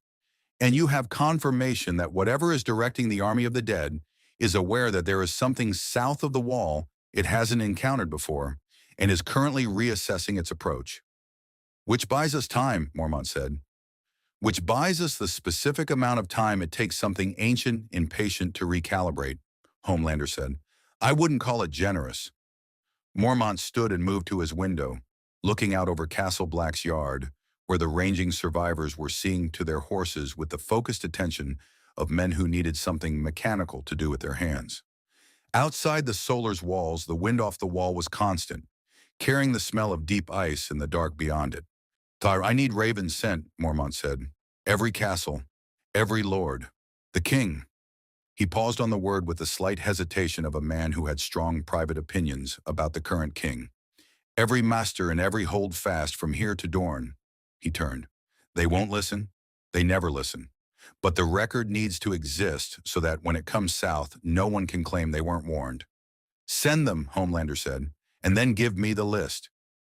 "And you have confirmation that whatever is directing the army of the dead is aware that there is something south of the wall it hasn't encountered before and is currently reassessing its approach." "Which buys us time," Mormont said. "Which buys us the specific amount of time it takes something ancient and patient to recalibrate," Homelander said. "I wouldn't call it generous." Mormont stood and moved to his window, looking out over Castle Black's yard, where the ranging survivors were seeing to their horses with the focused attention of men who needed something mechanical to do with their hands. Outside the Solar's walls, the wind off the wall was constant, carrying the smell of deep ice in the dark beyond it. "I need ravens sent," Mormont said. "Every castle, every lord, the king." He paused on the word with the slight hesitation of a man who had strong private opinions about the current king. "Every master and every holdfast from here to Dorne." He turned. "They won't listen. They never listen. But the record needs to exist so that when it comes south, no one can claim they weren't warned." "Send them," Homelander said, "and then give me the list."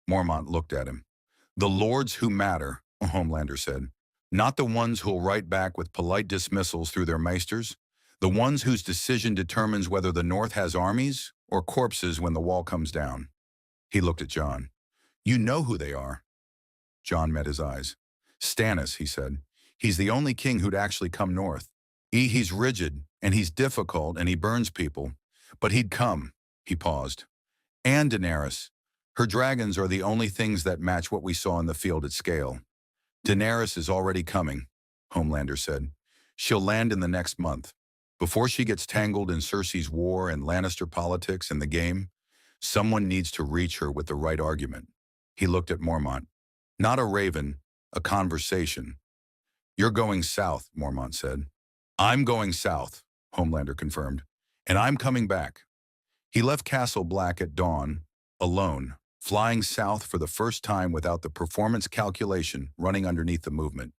Mormont looked at him. "The lords who matter," Homelander said. "Not the ones who'll write back with polite dismissals through their maesters. The ones whose decision determines whether the North has armies or corpses when the wall comes down." He looked at Jon. "You know who they are." Jon met his eyes. "Stannis," he said. "He's the only king who'd actually come north. He's rigid, and he's difficult, and he burns people. But he'd come." He paused. "And Daenerys. Her dragons are the only things that match what we saw in the field at scale." "Daenerys is already coming," Homelander said. "She'll land in the next month. Before she gets tangled in Cersei's war and Lannister politics and the game, someone needs to reach her with the right argument." He looked at Mormont. "Not a raven, a conversation." "You're going south," Mormont said. "I'm going south," Homelander confirmed. "And I'm coming back." He left Castle Black at dawn, alone, flying south for the first time without the performance calculation running underneath the movement,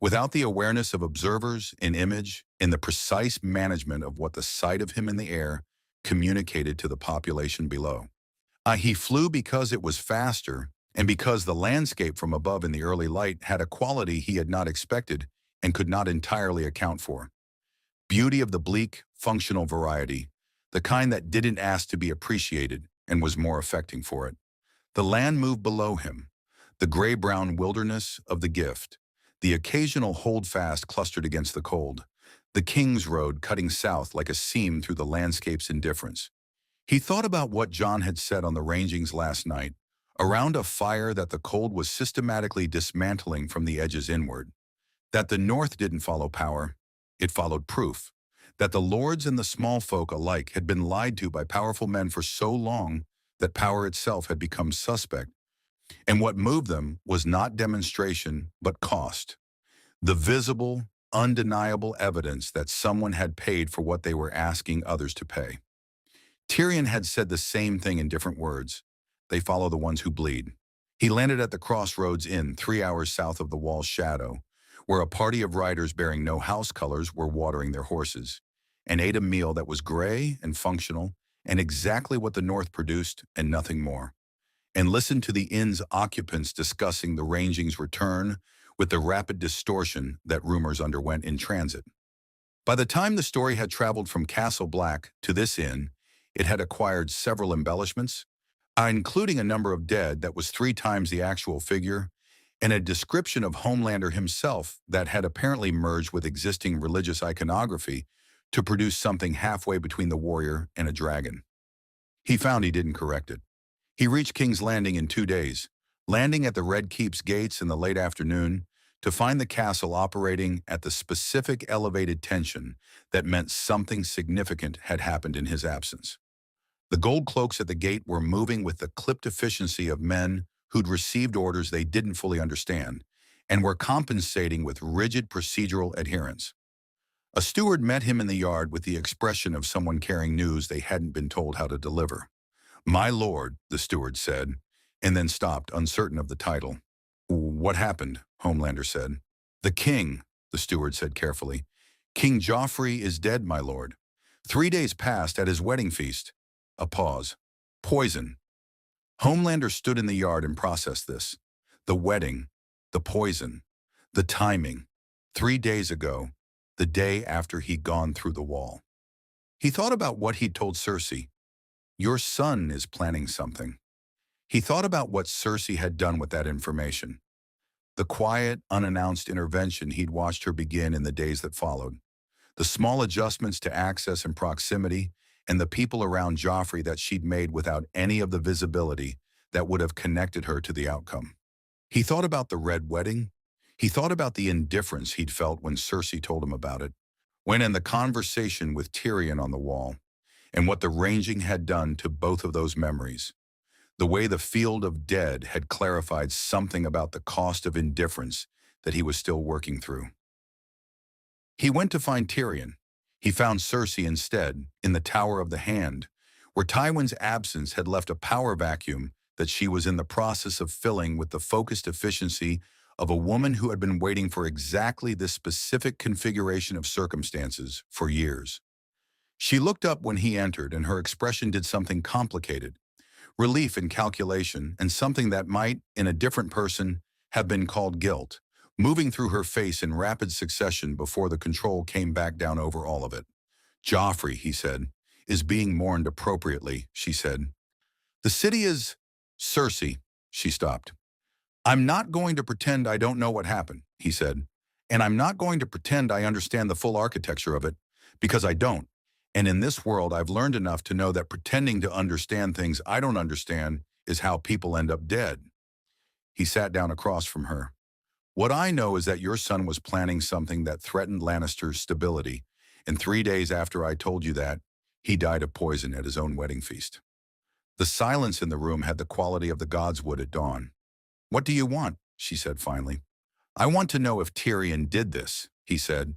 without the awareness of observers in image and the precise management of what the sight of him in the air communicated to the population below. He flew because it was faster and because the landscape from above in the early light had a quality he had not expected and could not entirely account for. Beauty of the bleak, functional variety, the kind that didn't ask to be appreciated and was more affecting for it. The land moved below him, the gray-brown wilderness of the gift, the occasional holdfast clustered against the cold, the King's Road cutting south like a seam through the landscape's indifference. He thought about what Jon had said on the rangings last night, around a fire that the cold was systematically dismantling from the edges inward. That the North didn't follow power, it followed proof. That the lords and the small folk alike had been lied to by powerful men for so long that power itself had become suspect. And what moved them was not demonstration, but cost. The visible, undeniable evidence that someone had paid for what they were asking others to pay. Tyrion had said the same thing in different words. They follow the ones who bleed. He landed at the Crossroads Inn 3 hours south of the wall's shadow, where a party of riders bearing no house colors were watering their horses, and ate a meal that was gray and functional and exactly what the North produced and nothing more, and listened to the inn's occupants discussing the ranging's return with the rapid distortion that rumors underwent in transit. By the time the story had traveled from Castle Black to this inn, it had acquired several embellishments, including a number of dead that was 3 times the actual figure, and a description of Homelander himself that had apparently merged with existing religious iconography to produce something halfway between the warrior and a dragon. He found he didn't correct it. He reached King's Landing in 2 days, landing at the Red Keep's gates in the late afternoon to find the castle operating at the specific elevated tension that meant something significant had happened in his absence. The gold cloaks at the gate were moving with the clipped efficiency of men who'd received orders they didn't fully understand and were compensating with rigid procedural adherence. A steward met him in the yard with the expression of someone carrying news they hadn't been told how to deliver. "My lord," the steward said, and then stopped, uncertain of the title. "What happened?" Homelander said. "The king," the steward said carefully. "King Joffrey is dead, my lord. 3 days passed at his wedding feast." A pause. "Poison." Homelander stood in the yard and processed this. The wedding, the poison, the timing. 3 days ago, the day after he'd gone through the wall. He thought about what he'd told Cersei. "Your son is planning something." He thought about what Cersei had done with that information. The quiet, unannounced intervention he'd watched her begin in the days that followed. The small adjustments to access and proximity, and the people around Joffrey that she'd made without any of the visibility that would have connected her to the outcome. He thought about the Red Wedding. He thought about the indifference he'd felt when Cersei told him about it, when in the conversation with Tyrion on the wall, and what the ranging had done to both of those memories. The way the field of dead had clarified something about the cost of indifference that he was still working through. He went to find Tyrion. He found Cersei instead, in the Tower of the Hand, where Tywin's absence had left a power vacuum that she was in the process of filling with the focused efficiency of a woman who had been waiting for exactly this specific configuration of circumstances for years. She looked up when he entered, and her expression did something complicated. Relief and calculation, and something that might, in a different person, have been called guilt, moving through her face in rapid succession before the control came back down over all of it. "Joffrey," he said, "is being mourned appropriately," she said. "The city is—" "Cersei," she stopped. "I'm not going to pretend I don't know what happened," he said. "And I'm not going to pretend I understand the full architecture of it, because I don't. And in this world, I've learned enough to know that pretending to understand things I don't understand is how people end up dead." He sat down across from her. "What I know is that your son was planning something that threatened Lannister's stability, and 3 days after I told you that, he died of poison at his own wedding feast." The silence in the room had the quality of the gods would at dawn. "What do you want?" she said finally. "I want to know if Tyrion did this," he said,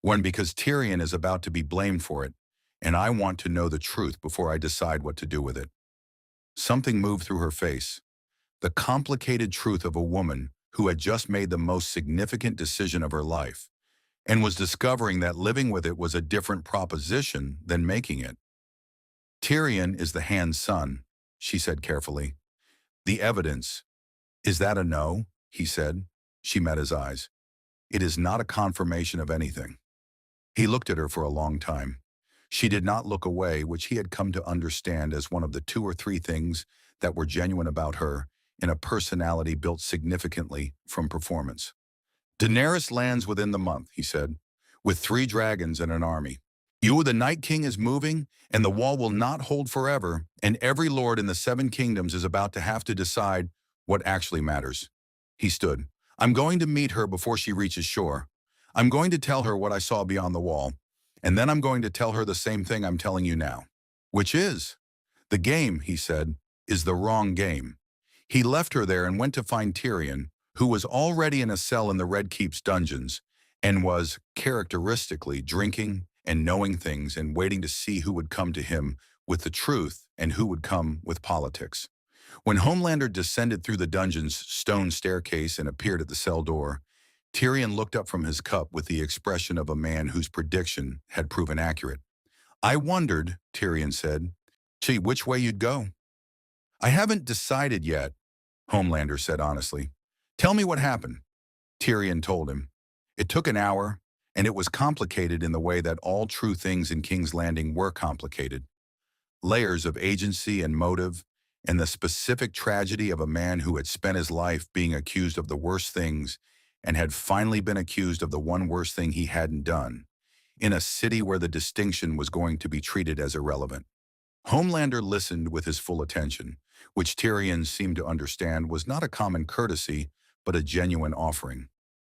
because Tyrion is about to be blamed for it, and I want to know the truth before I decide what to do with it." Something moved through her face. The complicated truth of a woman who had just made the most significant decision of her life, and was discovering that living with it was a different proposition than making it. "Tyrion is the Hand's son," she said carefully. "The evidence—" "Is that a no?" he said. She met his eyes. "It is not a confirmation of anything." He looked at her for a long time. She did not look away, which he had come to understand as one of the 2 or 3 things that were genuine about her, in a personality built significantly from performance. "Daenerys lands within the month," he said, "with 3 dragons and an army. The Night King is moving, and the wall will not hold forever, and every lord in the 7 kingdoms is about to have to decide what actually matters." He stood. "I'm going to meet her before she reaches shore. I'm going to tell her what I saw beyond the wall, and then I'm going to tell her the same thing I'm telling you now." "Which is?" "The game," he said, "is the wrong game." He left her there and went to find Tyrion, who was already in a cell in the Red Keep's dungeons, and was, characteristically, drinking and knowing things and waiting to see who would come to him with the truth and who would come with politics. When Homelander descended through the dungeon's stone staircase and appeared at the cell door, Tyrion looked up from his cup with the expression of a man whose prediction had proven accurate. "I wondered," Tyrion said, "gee, which way you'd go." "I haven't decided yet," Homelander said honestly. "Tell me what happened." Tyrion told him. It took an hour, and it was complicated in the way that all true things in King's Landing were complicated. Layers of agency and motive, and the specific tragedy of a man who had spent his life being accused of the worst things and had finally been accused of the one worst thing he hadn't done, in a city where the distinction was going to be treated as irrelevant. Homelander listened with his full attention, which Tyrion seemed to understand was not a common courtesy, but a genuine offering.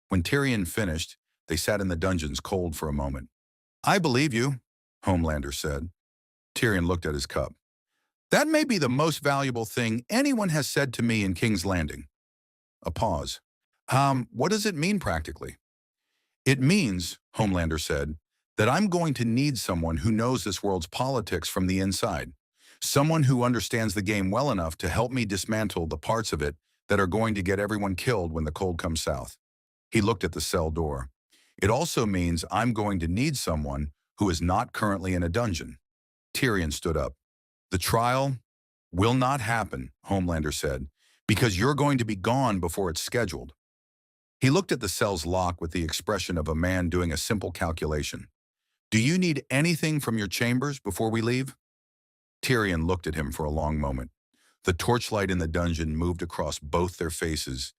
When Tyrion finished, they sat in the dungeons cold for a moment. "I believe you," Homelander said. Tyrion looked at his cup. "That may be the most valuable thing anyone has said to me in King's Landing." A pause. What does it mean practically?" "It means," Homelander said, "that I'm going to need someone who knows this world's politics from the inside. Someone who understands the game well enough to help me dismantle the parts of it that are going to get everyone killed when the cold comes south." He looked at the cell door. "It also means I'm going to need someone who is not currently in a dungeon." Tyrion stood up. "The trial will not happen," Homelander said, "because you're going to be gone before it's scheduled." He looked at the cell's lock with the expression of a man doing a simple calculation. "Do you need anything from your chambers before we leave?" Tyrion looked at him for a long moment. The torchlight in the dungeon moved across both their faces,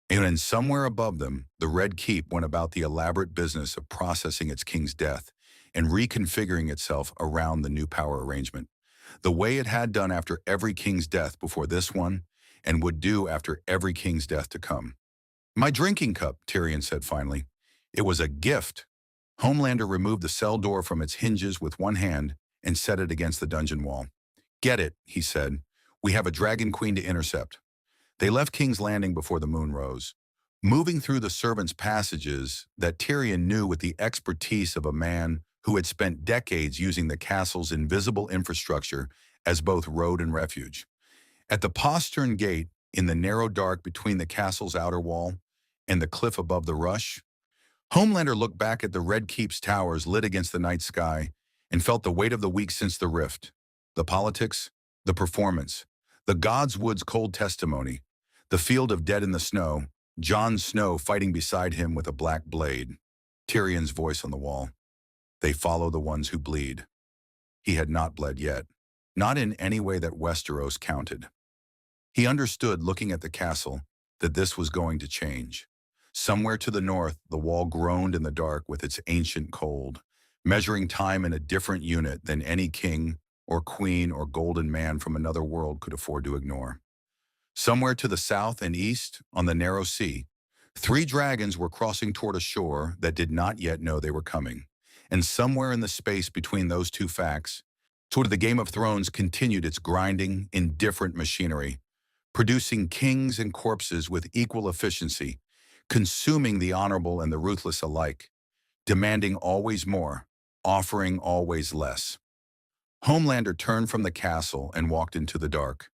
and then somewhere above them, the Red Keep went about the elaborate business of processing its king's death and reconfiguring itself around the new power arrangement, the way it had done after every king's death before this one, and would do after every king's death to come. "My drinking cup," Tyrion said finally. "It was a gift." Homelander removed the cell door from its hinges with one hand and set it against the dungeon wall. "Get it," he said. "We have a dragon queen to intercept." They left King's Landing before the moon rose, moving through the servants' passages that Tyrion knew with the expertise of a man who had spent decades using the castle's invisible infrastructure as both road and refuge. At the postern gate, in the narrow dark between the castle's outer wall and the cliff above the rush, Homelander looked back at the Red Keep's towers lit against the night sky and felt the weight of the week since the rift. The politics, the performance, the God's Wood's cold testimony, the field of dead in the snow, Jon Snow fighting beside him with a black blade. Tyrion's voice on the wall. "They follow the ones who bleed." He had not bled yet, not in any way that Westeros counted. He understood, looking at the castle, that this was going to change. Somewhere to the north, the wall groaned in the dark with its ancient cold, measuring time in a different unit than any king or queen or golden man from another world could afford to ignore. Somewhere to the south and east, on the narrow sea, 3 dragons were crossing toward a shore that did not yet know they were coming. And somewhere in the space between those two facts, toward the Game of Thrones continued its grinding, indifferent machinery, producing kings and corpses with equal efficiency, consuming the honorable and the ruthless alike, demanding always more, offering always less. Homelander turned from the castle and walked into the dark.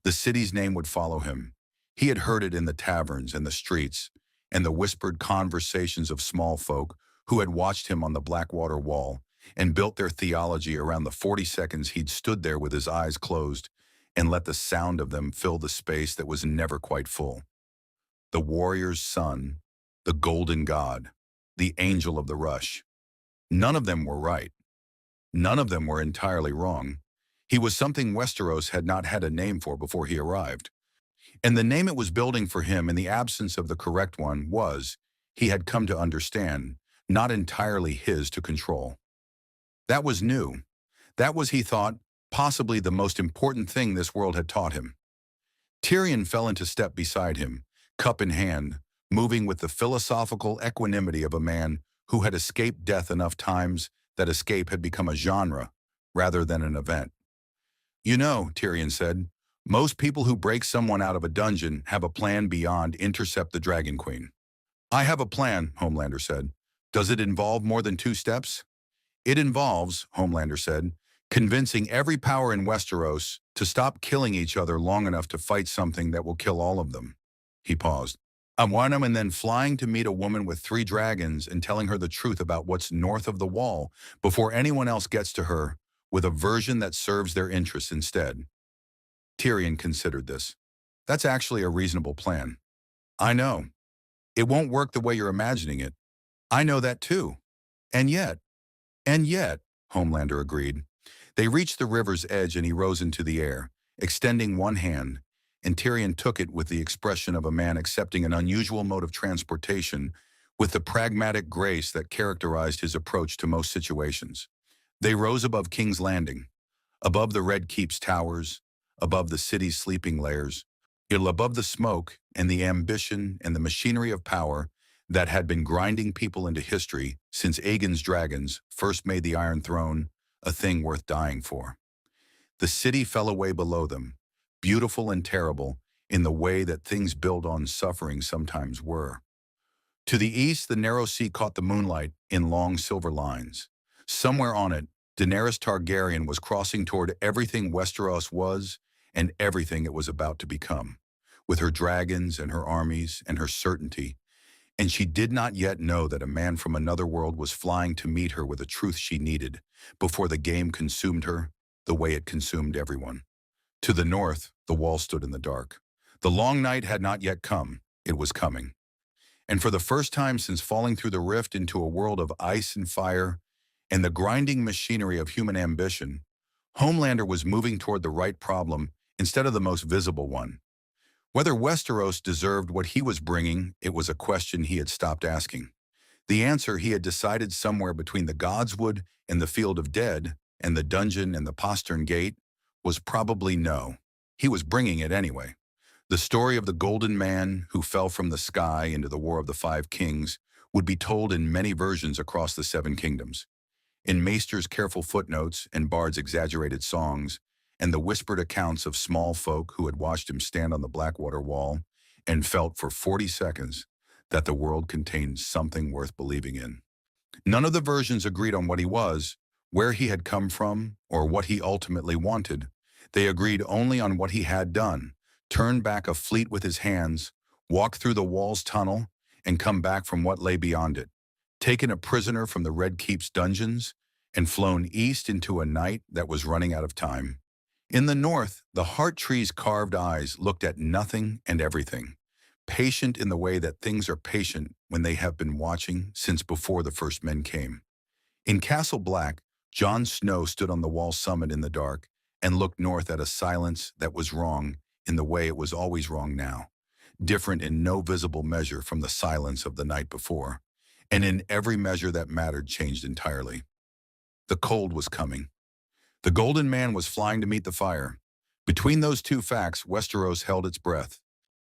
The city's name would follow him. He had heard it in the taverns and the streets, and the whispered conversations of small folk who had watched him on the Blackwater wall and built their theology around the 40 seconds he'd stood there with his eyes closed and let the sound of them fill the space that was never quite full. The warrior's son, the golden god, the angel of the rush. None of them were right. None of them were entirely wrong. He was something Westeros had not had a name for before he arrived. And the name it was building for him in the absence of the correct one was, he had come to understand, not entirely his to control. That was new. That was, he thought, possibly the most important thing this world had taught him. Tyrion fell into step beside him, cup in hand, moving with the philosophical equanimity of a man who had escaped death enough times that escape had become a genre rather than an event. "You know," Tyrion said, "most people who break someone out of a dungeon have a plan beyond intercept the Dragon Queen." "I have a plan," Homelander said. "Does it involve more than 2 steps?" "It involves," Homelander said, "convincing every power in Westeros to stop killing each other long enough to fight something that will kill all of them." He paused. "I want him, and then flying to meet a woman with 3 dragons and telling her the truth about what's north of the wall before anyone else gets to her, with a version that serves their interests instead." Tyrion considered this. "That's actually a reasonable plan." "I know. It won't work the way you're imagining it. I know that too. And yet, Homelander agreed. They reached the river's edge and he rose into the air, extending one hand, and Tyrion took it with the expression of a man accepting an unusual mode of transportation with the pragmatic grace that characterized his approach to most situations. They rose above King's Landing. Above the Red Keep's towers, above the city's sleeping lairs, above the smoke and the ambition and the machinery of power that had been grinding people into history since Aegon's dragons first made the Iron Throne a thing worth dying for. The city fell away below them, beautiful and terrible in the way that things built on suffering sometimes were. To the east, the narrow sea caught the moonlight in long silver lines. Somewhere on it, Daenerys Targaryen was crossing toward everything Westeros was and everything it was about to become, with her dragons and her armies and her certainty, and she did not yet know that a man from another world was flying to meet her with a truth she needed before the game consumed her the way it consumed everyone. To the north, the wall stood in the dark. The long night had not yet come. It was coming. And for the first time since falling through the rift into a world of ice and fire and the grinding machinery of human ambition, Homelander was moving toward the right problem instead of the most visible one. Whether Westeros deserved what he was bringing, it was a question he had stopped asking. The answer he had decided somewhere between the Godswood and the Field of Dead and the dungeon and the postern gate was probably no. He was bringing it anyway. The story of the Golden Man who fell from the sky into the War of the Five Kings would be told in many versions across the Seven Kingdoms. In Maester's careful footnotes and Bard's exaggerated songs, and the whispered accounts of small folk who had watched him stand on the Blackwater wall and felt for 40 seconds that the world contained something worth believing in. None of the versions agreed on what he was, where he had come from, or what he ultimately wanted. They agreed only on what he had done: turn back a fleet with his hands, walk through the wall's tunnel, and come back from what lay beyond it, taken a prisoner from the Red Keep's dungeons, and flown east into a night that was running out of time. In the north, the heart tree's carved eyes looked at nothing and everything, patient in the way that things are patient when they have been watching since before the first men came. In Castle Black, Jon Snow stood on the wall summit in the dark and looked north at a silence that was wrong in the way it was always wrong now, different in no visible measure from the silence of the night before, and in every measure that mattered changed entirely. The cold was coming. The Golden Man was flying to meet the fire. Between those two facts, Westeros held its breath.